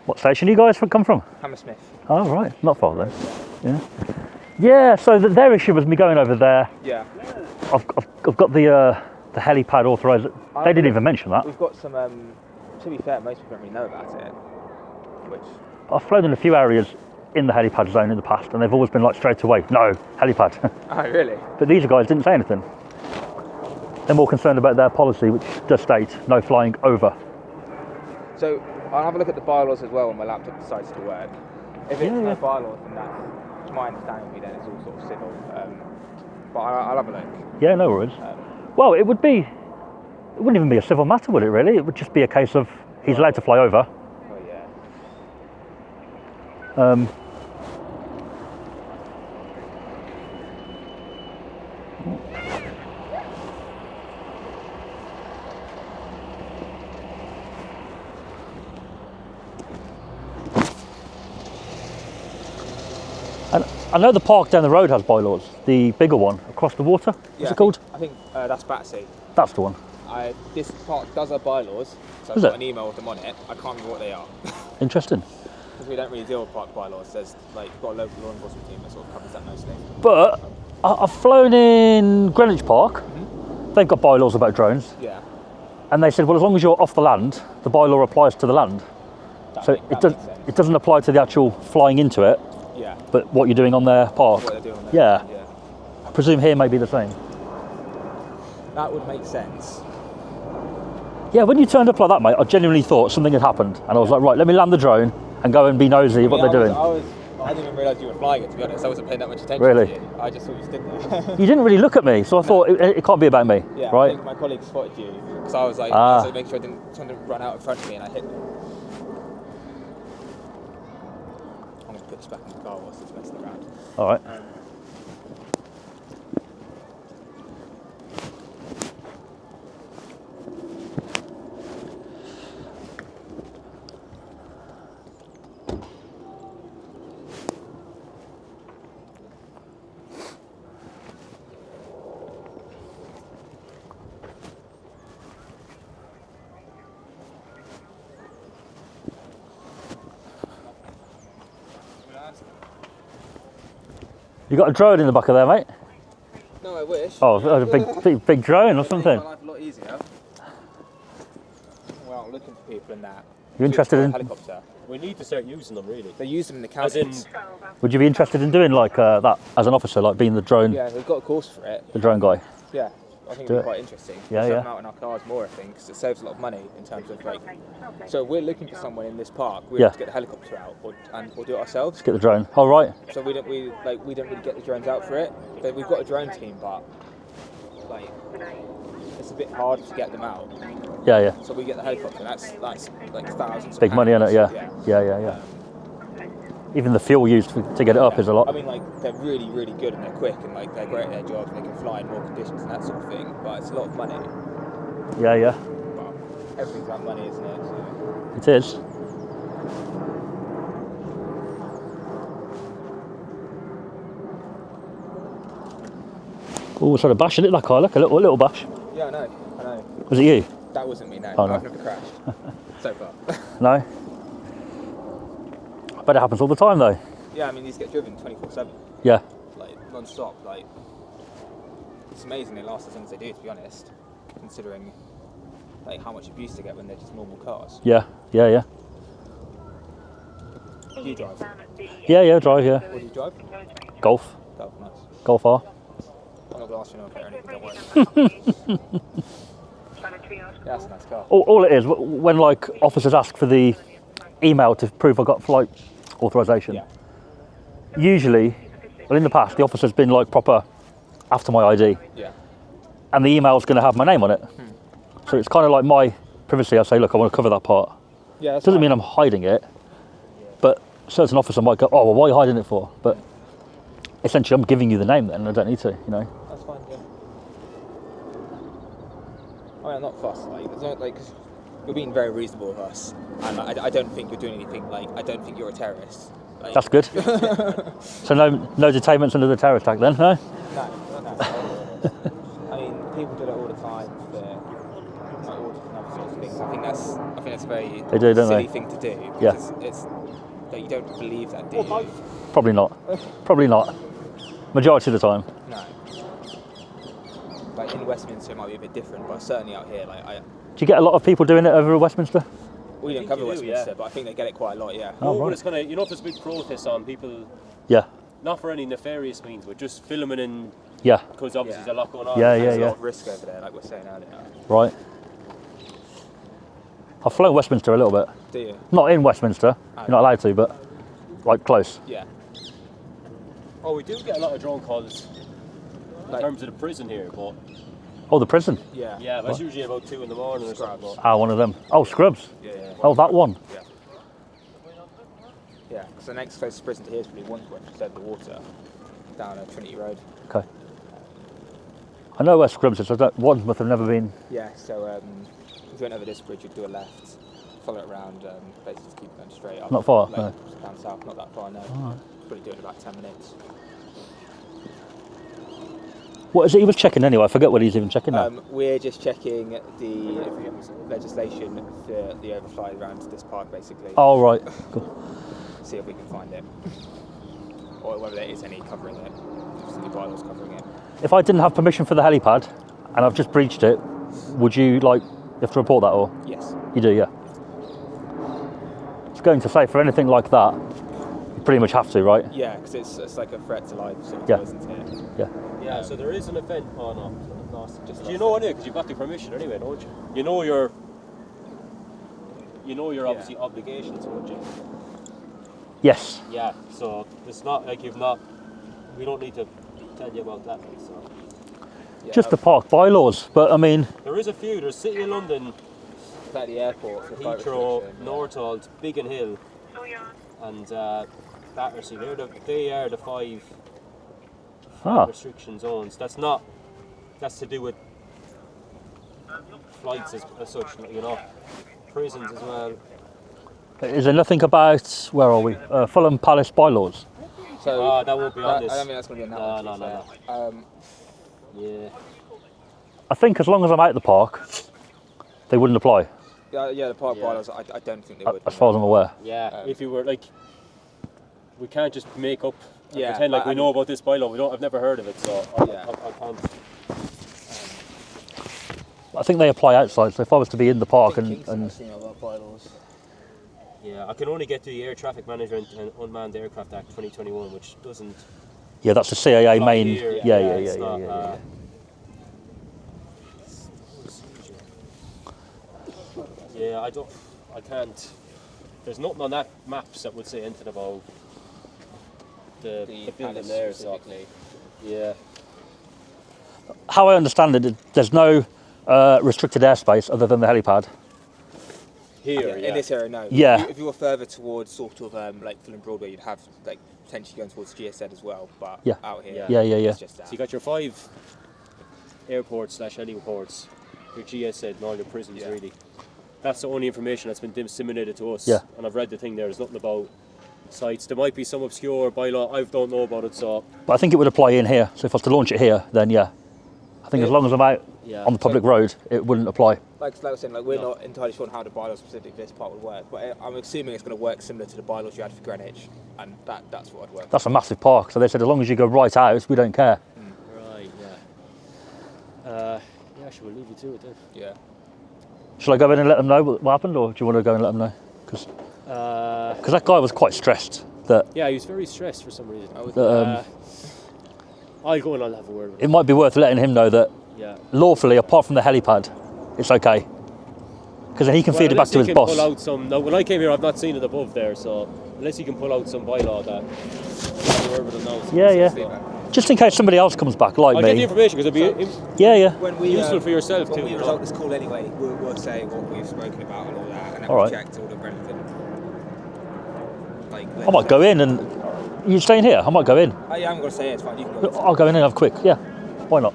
What station do you guys come from? Hammersmith. Oh, right. Not far then. Yeah. Yeah, so their issue was me going over there. Yeah. I've got the helipad authorised. They didn't even mention that. We've got some. To be fair, most people don't really know about it. Which. I've flown in a few areas in the helipad zone in the past, and they've always been like straight away, no, helipad. Oh, really? But these guys didn't say anything. They're more concerned about their policy, which does state no flying over. So I'll have a look at the bylaws as well when my laptop decides to work. If it's no bylaws, then that's, to my understanding, then it's all sort of civil. But I'll have a look. Yeah, no worries. Well, it wouldn't even be a civil matter, would it really? It would just be a case of he's allowed to fly over. Oh yeah. And I know the park down the road has bylaws, the bigger one across the water. What's it called? I think that's Batsy. That's the one. This park does have bylaws, so Is I've got it? an email with them on it. I can't remember what they are. Interesting. Because we don't really deal with park bylaws. There's like got a local law enforcement team that sort of covers that mostly. But I've flown in Greenwich Park. They've got bylaws about drones. Yeah. And they said, well, as long as you're off the land, the bylaw applies to the land. So it doesn't apply to the actual flying into it, Yeah. but what you're doing on their park. What they're doing there. Yeah. I presume here may be the same. That would make sense. Yeah, when you turned up like that, mate, I genuinely thought something had happened. And I was like, right, let me land the drone and go and be nosy at what they're doing. I didn't even realise you were flying it, to be honest. I wasn't paying that much attention Really? to you. I just thought you stood there. You didn't really look at me, so I thought it can't be about me, Yeah, right? I think my colleague spotted you. Because I was like, making sure someone didn't run out in front of me and I hit them. I'm going to put this back in the car whilst it's messing around. All right. You got a drone in the back of there, mate? No, I wish. Oh, a big drone or something. My life a lot easier. Well, I'm looking for people in that. You interested in? Helicopter? We need to start using them, really. They use them in the As in, counties. Would you be interested in doing like that as an officer, like being the drone, Yeah, we've got a course for it. the drone guy? Yeah, I think Do it'd it. be quite interesting. Yeah, We'll yeah. them out in our cars more, I think, because it saves a lot of money in terms of like. So we're looking for someone in this park. We Yeah. have to get the helicopter out, or do it ourselves. Let's get the drone. Oh, right. So we don't really get the drones out for it. But we've got a drone team, but like it's a bit hard to get them out. Yeah, yeah. So we get the helicopter. That's like thousands. Big of money in it, pounds. yeah. Even the fuel used to get it up is a lot. I mean, like they're really, really good and they're quick and like they're great at their jobs. And they can fly in more conditions and that sort of thing. But it's a lot of money. Yeah. But everything's about money, isn't it? So. It is. Oh, sort of bashing it, that car. Look, a little bash. Yeah, I know. Was it you? That wasn't me, no. Oh, no. I've never crashed. So far. No? I bet it happens all the time, though. Yeah, I mean, these get driven 24/7, Yeah. like non-stop. Like, it's amazing they last as long as they do, to be honest, considering like how much abuse they get when they're just normal cars. Yeah. Do you drive? Yeah, drive, yeah. What do you drive? Golf. Oh, nice. Golf R. I'm not going to ask you no or anything, don't worry. Yeah, that's a nice car. All it is, when like officers ask for the email to prove I got flight authorisation, Yeah. usually, well in the past, the officer's been like proper after my ID, Yeah. and the email's going to have my name on it. So it's kind of like my privacy. I say, look, I want to cover that part. Yeah, that's Doesn't fine. mean I'm hiding it, but a certain officer might go, oh, well, why are you hiding it for? But essentially, I'm giving you the name then, I don't need to, you know. That's fine, yeah. I mean, I'm not fussed, like, it's not like, cause you're being very reasonable with us, and I don't think you're doing anything, like, I don't think you're a terrorist. Like, That's good. So no detainments under the terrorist act then, no? No. I mean, people do that all the time for like, audit and other sorts of things. I think that's a very They do, don't silly they? thing to do. Yeah. Because it's that you don't believe that, do you? Probably not. Majority of the time. No. Like in Westminster, it might be a bit different, but certainly out here, like Do you get a lot of people doing it over at Westminster? we don't think cover you do, Westminster, yeah. but I think they get it quite a lot. Yeah. Oh, No, but right. it's kind of, you know, if there's a big protest on, people, Yeah, not for any nefarious means, but just filming in, yeah, because obviously Yeah. there's a lot going on. Yeah, There's a yeah. lot of risk over there, like we're saying earlier. right. I've flown Westminster a little bit. Do you? Not in Westminster, you're not allowed to, but like close. Yeah. Oh, we do get a lot of drone calls in Like- terms of the prison here, but Oh, the prison. Yeah. yeah, that's usually about 2 in the morning or something. Scrubs. But Ah, one of them. Oh, Scrubs. Yeah. Oh, that one. Yeah. Yeah, because the next closest prison to here is probably Wandsworth, just over the water, down Trinity Road. Okay. I know where Scrubs is. Wandsworth have never been. Yeah, so if you went over this bridge, you'd do a left, follow it around, basically just keep going straight up. Not far, like, no. Down south, not that far, no. Probably do it in about 10 minutes. What is it he was checking anyway? I forget what he's even checking now. We're just checking the legislation for the overfly around this park, basically. Oh, right. Cool. See if we can find it. Or whether there is any covering it. Just the bylaws covering it. If I didn't have permission for the helipad and I've just breached it, would you you have to report that or? Yes. You do, yeah. It's going to say for anything like that, you pretty much have to, right? Yeah, because it's like a threat to life, sort of, Yeah. isn't it? Yeah. yeah, so there is an event. Oh no, Just do you know anyway? Because you've got the permission anyway, don't you? You know your obviously obligations, don't you? Yes. Yeah. So it's not like you've not. We don't need to tell you about that. So Yeah, Just the park bylaws, but I mean, there is a few. There's City of London, at the airport, the fire Heathrow, restriction, Northolt, Biggin Hill, and Battersea. They are the 5 restriction zones. That's to do with flights as such, you know. Prisons as well. is there nothing about, where are we? Fulham Palace bylaws? So that won't be on this. I don't think that's going to be on that one. No. Yeah. I think as long as I'm out the park, they wouldn't apply, Yeah, the park bylaws, I don't think they would. as far as I'm aware. Yeah. If you were like, we can't just make up and Yeah, pretend like we know about this bylaw. I've never heard of it, so I can't. I think they apply outside, so if I was to be in the park and Yeah, I can only get to the Air Traffic Management and Unmanned Aircraft Act 2021, which doesn't. yeah, that's the CAA apply main. here. Yeah. It's not, yeah, I can't. There's nothing on that maps that would say anything about the building there. So, yeah. How I understand it, there's no restricted airspace other than the helipad. Here, in this area, no. Yeah. If you were further towards sort of like Fulham Broadway, you'd have like potentially going towards GSZ as well. But Yeah. out here, Yeah. it's just that. So you got your 5 airports / heliports, your GSZ and all your prisons really. That's the only information that's been disseminated to us. Yeah. And I've read the thing there. There's nothing about sites. There might be some obscure bylaw. I don't know about it. So. But I think it would apply in here. So if I was to launch it here, then yeah. I think as long as I'm out on the public road, it wouldn't apply. Like I was saying, like we're not entirely sure on how the bylaw specific this part would work, but I'm assuming it's going to work similar to the bylaws you had for Greenwich, and that's what would work. That's a massive park, so they said as long as you go right out, we don't care. Right. Yeah. Actually, we'll leave you to it then. Yeah. Shall I go in and let them know what happened, or do you want to go and let them know? Because that guy was quite stressed. Yeah, he was very stressed for some reason. I'll go and I'll have a word with him. It might be worth letting him know that lawfully, apart from the helipad, it's okay. Because then he can feed it back to his boss. Pull out some, now, when I came here, I've not seen it above there, so unless he can pull out some bylaw that I'll have a word with him now. Yeah. Just in case somebody else comes back, like I'll me. get the information because it'll be When we, useful for yourself when too. When we result this call anyway, we'll say what we've spoken about and all that, and then All we'll right. check all the relevant. I might go in and... You staying here? I might go in. Oh, yeah, I'm going to say it, it's fine. You can go. I'll go in and have a quick. Yeah, why not?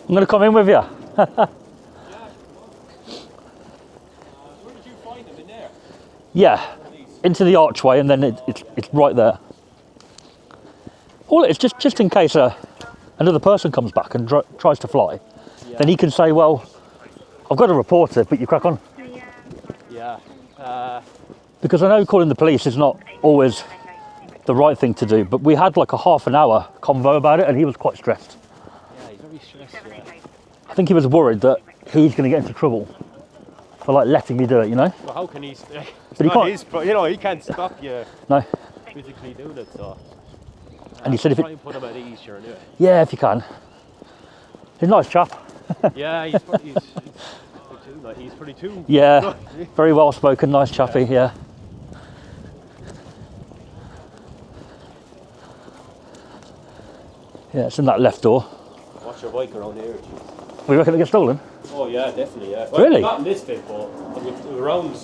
I'm going to come in with you. Where did you find them in there? Yeah, into the archway, and then it's right there. All it's just in case another person comes back and tries to fly, then he can say, well, I've got to report it, but you crack on. Yeah. Because I know calling the police is not always the right thing to do, but we had like a half an hour convo about it, and he was quite stressed. Yeah, he's very stressed. I think he was worried that he's going to get into trouble for like letting me do it, you know. Well, how can he? But he can't. He can't stop you. No. Physically doing it, so. And he said if try it. and put him at ease, sure, anyway. Yeah, if you can. He's a nice chap. Yeah, he's pretty too. Yeah, very well spoken, nice chappy. Yeah. Yeah, it's in that left door. Watch your bike around here. We reckon it gets stolen? Oh yeah, definitely. Yeah. Well, Really? Not in this bit, but around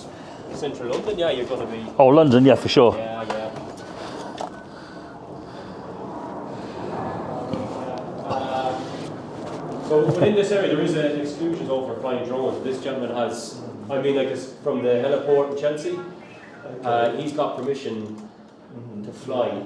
central London, yeah, you're going to be. Oh, London, yeah, for sure. Yeah. So within this area, there is an exclusion zone for flying drones. This gentleman has, it's from the heliport in Chelsea. He's got permission to fly.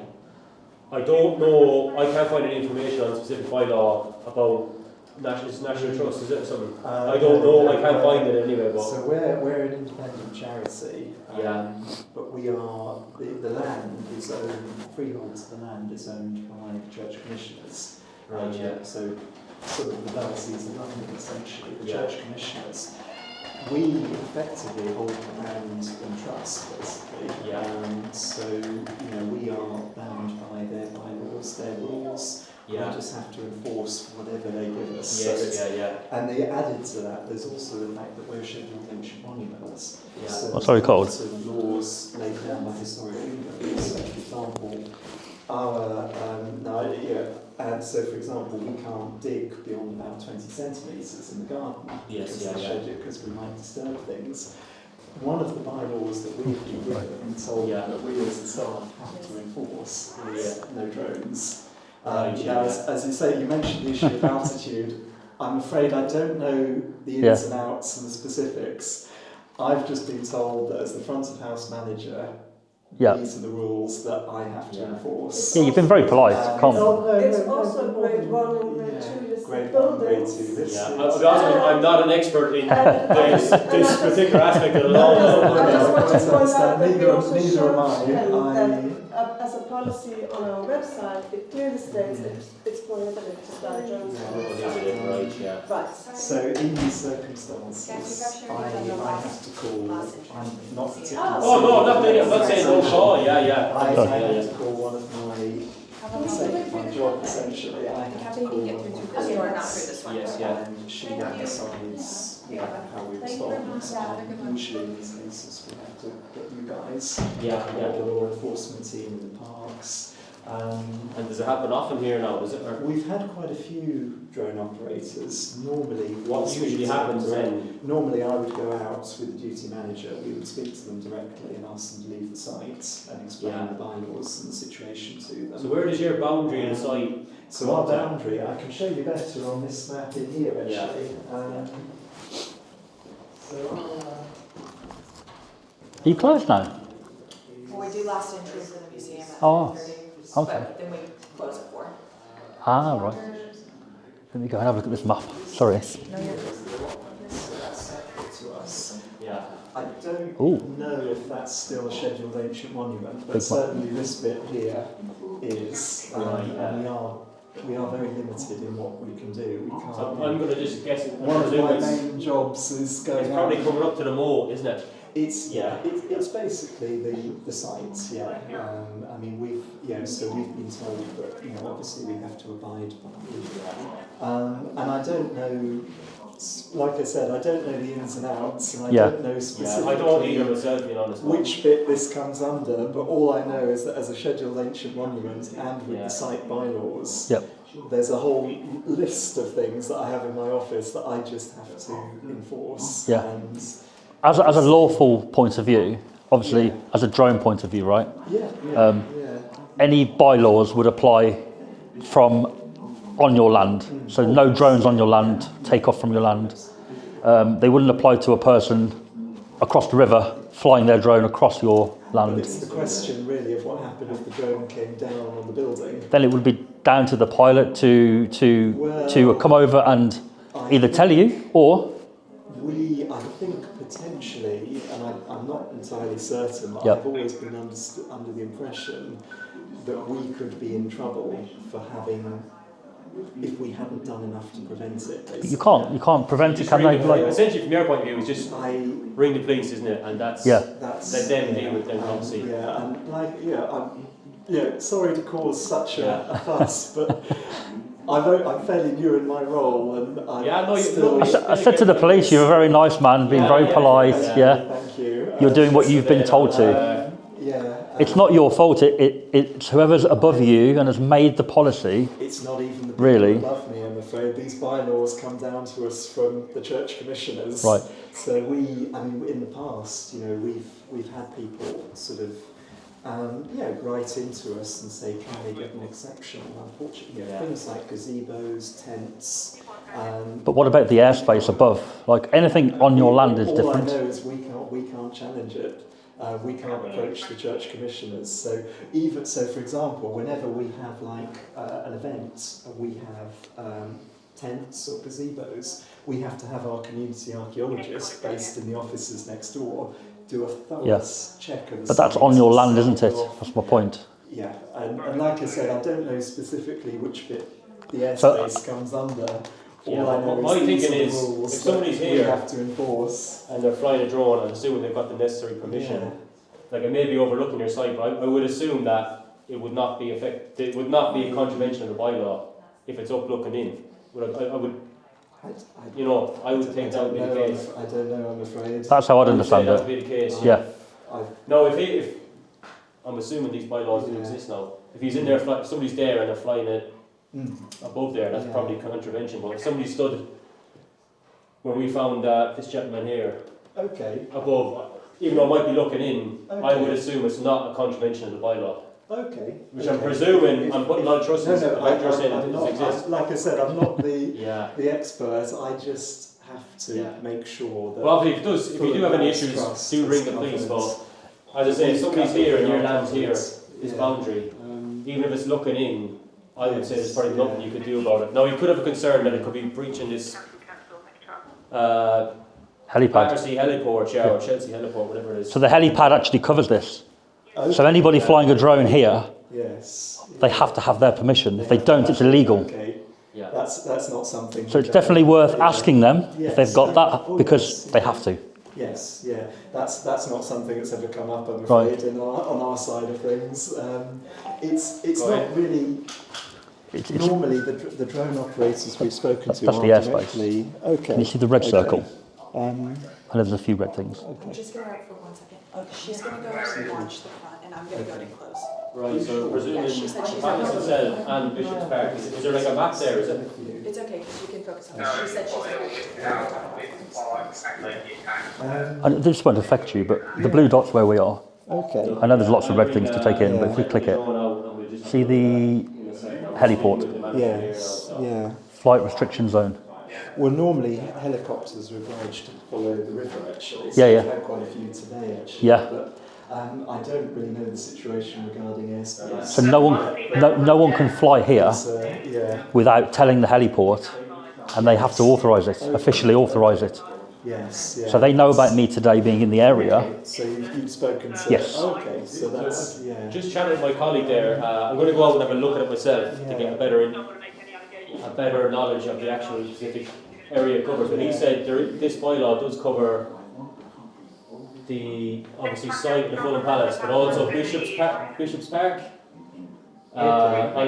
I don't know. I can't find any information on specific bylaw about national trust. Is it something? I don't know. I can't find it anyway. But so we're an independent charity. But we are the land is owned. Freehold to the land is owned by the church commissioners. Right. So sort of the diocese of London, essentially, the church commissioners. We effectively hold the land in trust, basically. So, we are bound by their bylaws, their rules. We just have to enforce whatever they give us. And they added to that, there's also the fact that we're scheduled ancient monuments. So What's very cold? lots of laws laid down by historic England. So, for example, so for example, we can't dig beyond about 20 centimetres in the garden because we might disturb things. One of the bylaws that we've been given told that we as the staff have to enforce is no drones. As you say, you mentioned the issue of altitude. I'm afraid I don't know the ins and outs and the specifics. I've just been told that as the front of house manager, these are the rules that I have to enforce. Yeah, you've been very polite. It's also grade 1 and grade 2 listed buildings. I'm not an expert in this particular aspect of the law. I just want to point out that we also neither show am as a policy on our website, it clearly states it's prohibited to fly drones. Right. So in these circumstances, I have to call. I'm not particularly. Oh no, I'm not saying no call. Yeah. I have to call one of my job essentially. I have to call one of my Because you are not through this one. and she then decides how we respond. Usually in these cases we have to get you guys, the law enforcement team in the parks. And does it happen often here now? Is it? Or? We've had quite a few drone operators. Normally, what usually happens then? Normally, I would go out with the duty manager. We would speak to them directly and ask them to leave the site and explain the bylaws and the situation to them. So where does your boundary in the site? So our boundary, I can show you better on this map in here actually. Are you closed now? Well, we do last entry for the museum at 9:30. Okay. But then we close at 4. Right. Let me go and have a look at this map. Sorry. Yeah. I don't know if that's still a scheduled ancient monument, but certainly this bit here is, and we are very limited in what we can do. We can't. So I'm going to just guess it. One of my main jobs is going. It's probably coming up to the moat, isn't it? It's it's basically the site. I mean we've been told that obviously we have to abide by and I don't know. Like I said, I don't know the ins and outs, and I don't know specifically I don't either myself, being honest. which bit this comes under, but all I know is that as a scheduled ancient monument and with the site bylaws, there's a whole list of things that I have in my office that I just have to enforce. And as a lawful point of view, obviously as a drone point of view, right? Any bylaws would apply from on your land. So no drones on your land, take off from your land. They wouldn't apply to a person across the river flying their drone across your land. But it's the question really of what happened if the drone came down on the building. Then it would be down to the pilot to come over and either tell you or... I think potentially, and I'm not entirely certain, but I've always been under the impression that we could be in trouble for having... if we hadn't done enough to prevent it. Basically. You can't prevent it, can they? Essentially, from your point of view, it's just ring the police, isn't it? And that's let them deal with them, obviously. Sorry to cause such a fuss, but I'm fairly new in my role, and I said to the police, you're a very nice man, being very polite. Thank you. You're doing what you've been told to. It's not your fault. It's whoever's above you and has made the policy. It's not even the people above me, I'm afraid. These bylaws come down to us from the church commissioners. Right. So in the past, we've had people sort of, write into us and say, can they get an exception? Unfortunately, things like gazebos, tents. But what about the airspace above? Like anything on your land is different. All I know is we can't challenge it. We can't approach the church commissioners. So for example, whenever we have an event, we have tents or gazebos, we have to have our community archaeologist based in the offices next door do a thorough check of the But that's on your land, isn't it? That's my point. Yeah, and like I said, I don't know specifically which bit the airspace comes under. All I know my thinking is, if somebody's here have to enforce and they're flying a drone, and assuming they've got the necessary permission, like I may be overlooking your site, but I would assume that it would not be it would not be a contravention of the bylaw if it's up looking in. I would think that would be the case. I don't know, I'm afraid. That's how I'd understand it. That would be the case. No, if I'm assuming these bylaws do exist now. If he's in there, if somebody's there and they're flying it above there, that's probably contravention. But if somebody stood when we found this gentleman here above, even though I might be looking in, I would assume it's not a contravention of the bylaw. Okay. Which I'm presuming, I'm putting a lot of trust in the fact you're saying it I'm doesn't not, exist. like I said, I'm not the Yeah. the expert. I just have to make sure that. Well, if you do have any issues, do ring the police. But as I say, if somebody's here and your land's here, this boundary, even if it's looking in, I would say there's probably nothing you could do about it. Now, you could have a concern that it could be breaching this Helipad. Battersea heliport, or Chelsea heliport, whatever it is. So the helipad actually covers this. Okay. So anybody flying a drone here, Yes. they have to have their permission. If they don't, it's illegal. Okay. Yeah. That's not something. So it's definitely worth asking them if they've got that, because they have to. Yes, yeah, that's not something that's ever come up, I'm Right. afraid, on our side of things. It's Go not ahead. really. It's, Normally, the drone operators we've spoken to That's are the airspace. directly. Okay. Can you see the red circle? Um, And there's a few red things. I'm just gonna for 1 second. Okay, she's gonna go and watch the front, and I'm gonna go and close. Right, so presuming Yeah, she said she's Palace not- itself and Bishop's Park, is there like a map there, is it? It's okay, because you can focus on it. She said she's And this won't affect you, but the blue dot's where we are. okay. I know there's lots of red things to take in, but if we click it, see the heliport, Yes, yeah. flight restriction zone. Well, normally helicopters are obliged to follow the river, actually. So Yeah, yeah. we've had quite a few today, actually. Yeah. But I don't really know the situation regarding airspace. So no one can fly here Yeah. without telling the heliport, and they have to authorise it, officially authorise it. Yes. Yeah. So they know about me today being in the area. So you've spoken to. Yes. Okay. So that's Just chatting with my colleague there, I'm going to go out and have a look at it myself to get a better knowledge of the actual specific area it covers. But he said this bylaw does cover the obviously site of the Fulham Palace, but also Bishop's Park. We'll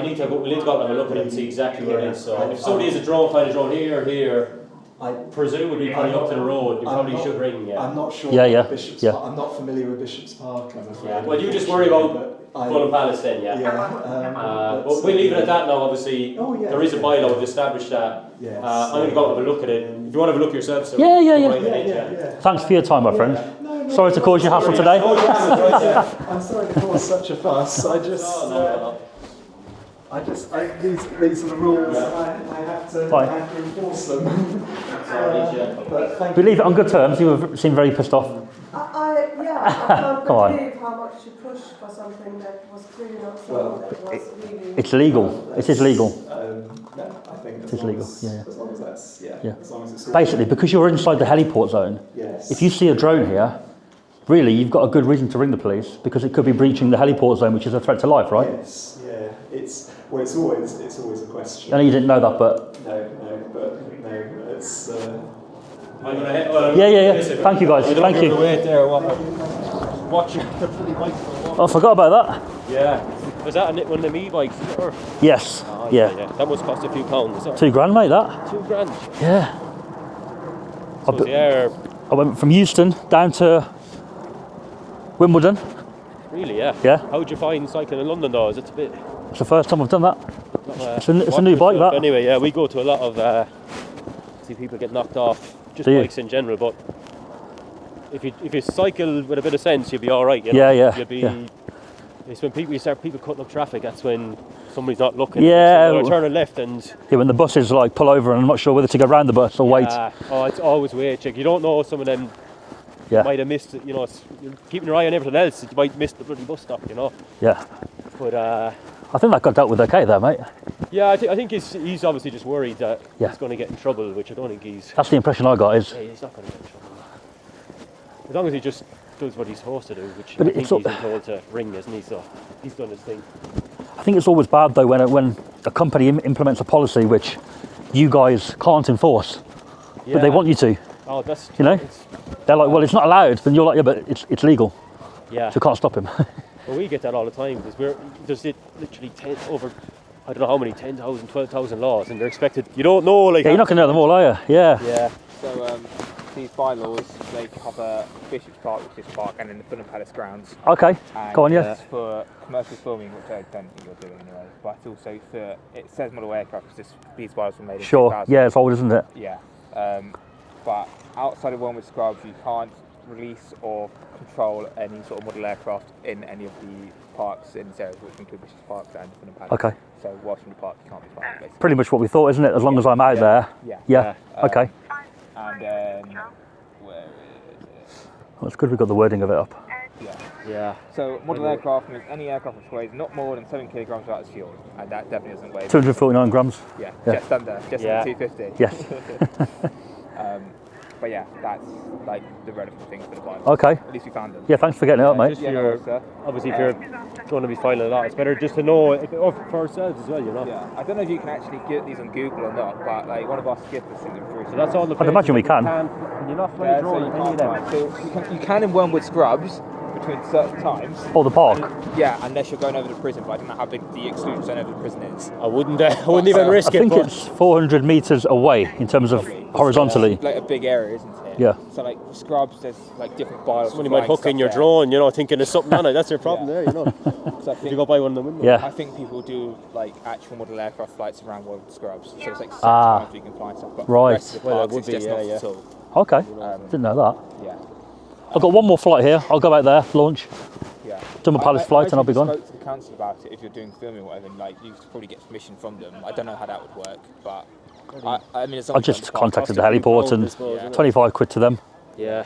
need to go and have a look at it and see exactly where it is. So if somebody has a drone, find a drone here, I presume would be probably up to the road. You probably should ring. Yeah. I'm not sure. Yeah. Bishop's Yeah. Park. I'm not familiar with Bishop's Park. I'm afraid. Yeah. Well, you just worry about Fulham Palace then, yeah. Yeah. But we'll leave it at that now. Obviously, Oh, yeah. there is a bylaw. We've established that. Yes. I'm going to go out and have a look at it. If you want to have a look yourself, so Yeah. Yeah. Thanks for your time, my friend. No, Sorry to cause you hassle today. I'm sorry to cause such a fuss. These are the rules. I have to enforce them. But thank We leave it on good terms. You seem very pissed off. I can't Come on. believe how much you pushed for something that was clearly not so, that was really... It's legal. It is legal. No, I think It is legal. Yeah. as long as that's Yeah. as long as it's all Basically, because you're inside the heliport zone, yes. if you see a drone here, really, you've got a good reason to ring the police, because it could be breaching the heliport zone, which is a threat to life, right? Yes, yeah. It's always a question. I know you didn't know that, but No, it's. I'm going to head. yeah. Thank you, guys. Thank you. Wait there. Watch the bloody bike for a while. I forgot about that. Yeah. Was that one of them e-bikes? Or? Yes. Oh, Yeah. That must cost a few pounds. £2,000, mate. That. £2,000. Yeah. So yeah. I went from Euston down to Wimbledon. Really, yeah. Yeah. How'd you find cycling in London though? Is it a bit? It's the first time I've done that. It's a new bike, that. Anyway, yeah, we go to a lot of see people get knocked off, just Do you? bikes in general. But if you cycle with a bit of sense, you'll be all right. You know? Yeah. You'll be. Yeah. It's when people cutting up traffic. That's when somebody's not looking. Yeah. So they're turning left and. Yeah, when the buses like pull over and I'm not sure whether to go round the bus or wait. Oh, it's always wait. Check. You don't know, some of them. Yeah. Might have missed it. You know, you're keeping your eye on everything else. You might miss the bloody bus stop. You know. Yeah. But I think that got dealt with okay there, mate. yeah, I think he's obviously just worried that Yeah. he's going to get in trouble, which I don't think he's. That's the impression I got. Is Yeah, he's not going to get in trouble. As long as he just does what he's supposed to do, which But I think it's he's been told to ring, isn't he? So he's done his thing. I think it's always bad though when a company implements a policy which you guys can't enforce, Yeah. but they want you to. Oh, that's You know? it's- They're like, well, it's not allowed. Then you're like, yeah, but it's legal, yeah. so you can't stop him. Well, we get that all the time because there's literally 10 over. I don't know how many 10,000, 12,000 laws, and they're expected. You don't know, like. Yeah, you're not going to know them all, are you? Yeah. Yeah. So these bylaws, they cover Bishop's Park, which is park, and then the Fulham Palace grounds. Okay. And, Go on, yeah. For commercial filming, which I don't think you're doing anyway, but also for, it says model aircraft because these bylaws were made in Sure. 2000. Yeah, it's old, isn't it? Yeah. But outside of one which describes you can't release or control any sort of model aircraft in any of the parks in this area, which include Bishop's Park and Fulham Palace. Okay. So whilst in the park, you can't be flying, basically. Pretty much what we thought, isn't it? As long as I'm out there. Yeah. Okay. And then, where is it? Well, it's good we've got the wording of it up. Yeah. So model aircraft means any aircraft which weighs not more than 7 kilograms without its fuel, and that definitely doesn't weigh. 249 grams. Yeah. Yeah. Just under 250. Yes. But yeah, that's like the relevant things for the pilot. Okay. At least we found them. Yeah, thanks for getting it up, mate. Just obviously, if you're going to be filing a lot, it's better just to know for ourselves as well, you know. Yeah, I don't know if you can actually get these on Google or not, but like one of our skippers sent them through. So that's all the I'd imagine we can. Can you not fly a drone at any of them? So you can in Wormwood Scrubs between certain times. Oh, the park. Yeah, unless you're going over the prison, but I don't know how big the exclusion zone over the prison is. I wouldn't even risk I it. think it's 400 metres away in terms of horizontally. It's like a big area, isn't it? Yeah. So like Scrubs, there's like different bios. Somebody might hook in your drone, you know, thinking there's something on it. That's your problem there, you know. So I If think, you go by one of the windows. Yeah. I think people do like actual model aircraft flights around World Scrubs. So it's like 6 Ah. times we can fly stuff. But Right. the rest of the Well, parks, it would it's be, just not yeah. at all. Okay. Didn't know that. Yeah. I've got one more flight here. I'll go out there, launch. Yeah. Do my Palace flight and I'll be gone. I spoke to the council about it. If you're doing filming or whatever, and, like you could probably get permission from them. I don't know how that would work, but I mean, as long I as you're just on the park, contacted the heliport and 25 quid to them. Yeah.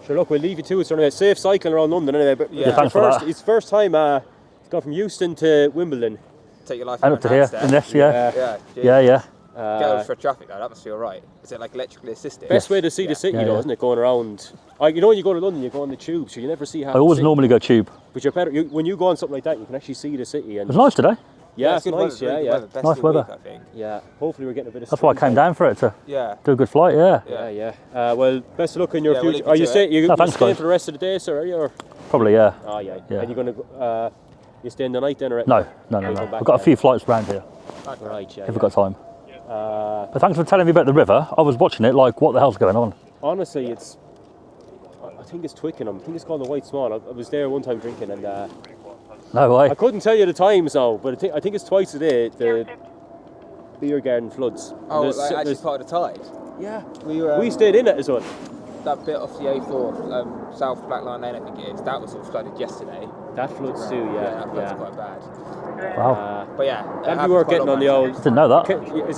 Sure, look, we'll leave you to it. So anyway, safe cycling around London anyway. But Yeah, thanks for that. It's first time it's gone from Euston to Wimbledon. take your life And in up to your here, hands there. in this, yeah. Yeah. Yeah, yeah. Get over for traffic though. That must feel right. Is it like electrically assisted? Best way to see the city, Yeah, though, yeah. isn't it? Going around. You know, when you go to London, you go on the tube, so you never see half I always the city. normally go tube. But you're better when you go on something like that. You can actually see the city. And It was nice today. yeah, it's good nice. weather, really good weather. Best Nice of the week, weather. I think. Yeah. Hopefully, we're getting a bit of. That's why I spring came time. down for it, to Yeah. do a good flight, yeah. Yeah. Well, best of luck in your Yeah, we'll future. leave you Are you to staying? it. You thanks, staying guys. for the rest of the day, sir? Are you? Or? Probably, yeah. Oh yeah. Yeah. And you're gonna you staying the night then, or? No. We'll come back I've got a then. few flights around here, Right. Yeah. if we've got time. Uh, But thanks for telling me about the river. I was watching it like, what the hell's going on? honestly, it's. I think it's Twickenham. I think it's called the White Swan. I was there one time drinking, and No way. I couldn't tell you the times though. But I think it's twice a day. The beer garden floods. Oh, There's- like actually there's- part of the tide. yeah. We We stayed in it as well. that bit off the A4, South Black Line Lane, I think it is. That was sort of flooded yesterday. That floods too. That floods quite bad. Wow. But yeah, That'd be worth getting on the old. Didn't know that.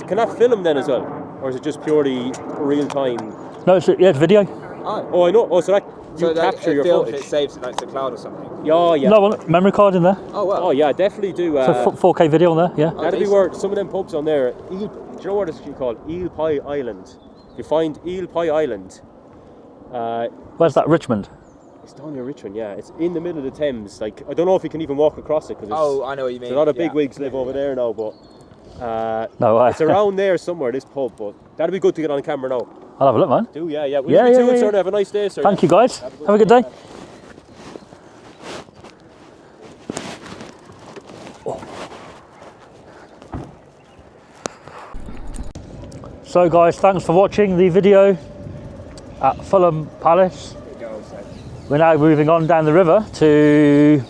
Can that film then as well, or is it just purely real time? No, it's video. Oh, Oh, I know. Oh, so that you so capture it your films, footage. it saves it like to the cloud or something. Yeah, yeah. No, well, memory card in there. Oh well. Oh yeah, definitely do. So 4K video on there, yeah. That'd be decent. worth some of them pubs on there. Do you know what it's called? Eel Pie Island. If you find Eel Pie Island, Where's that, Richmond? it's down near Richmond. Yeah, it's in the middle of the Thames. Like I don't know if you can even walk across it because Oh, I know what you mean. a lot of yeah. big wigs live over there now. But No way. it's around there somewhere. This pub, but that'd be good to get on camera now. I'll have a look, man. Do yeah. We'll Yeah, leave you yeah, to it, yeah, sir. yeah. Have a nice day, sir. Thank you, guys. Have a good day. So guys, thanks for watching the video at Fulham Palace. We're now moving on down the river to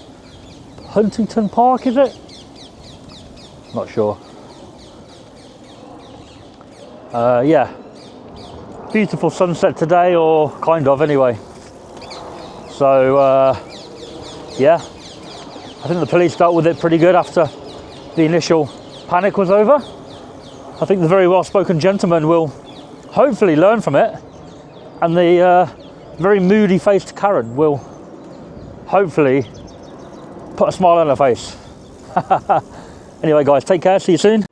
Huntington Park, is it? Not sure. Yeah, beautiful sunset today, or kind of anyway. So yeah, I think the police dealt with it pretty good after the initial panic was over. I think the very well-spoken gentleman will hopefully learn from it, and the very moody-faced Karen will hopefully put a smile on her face. Anyway guys, take care, see you soon.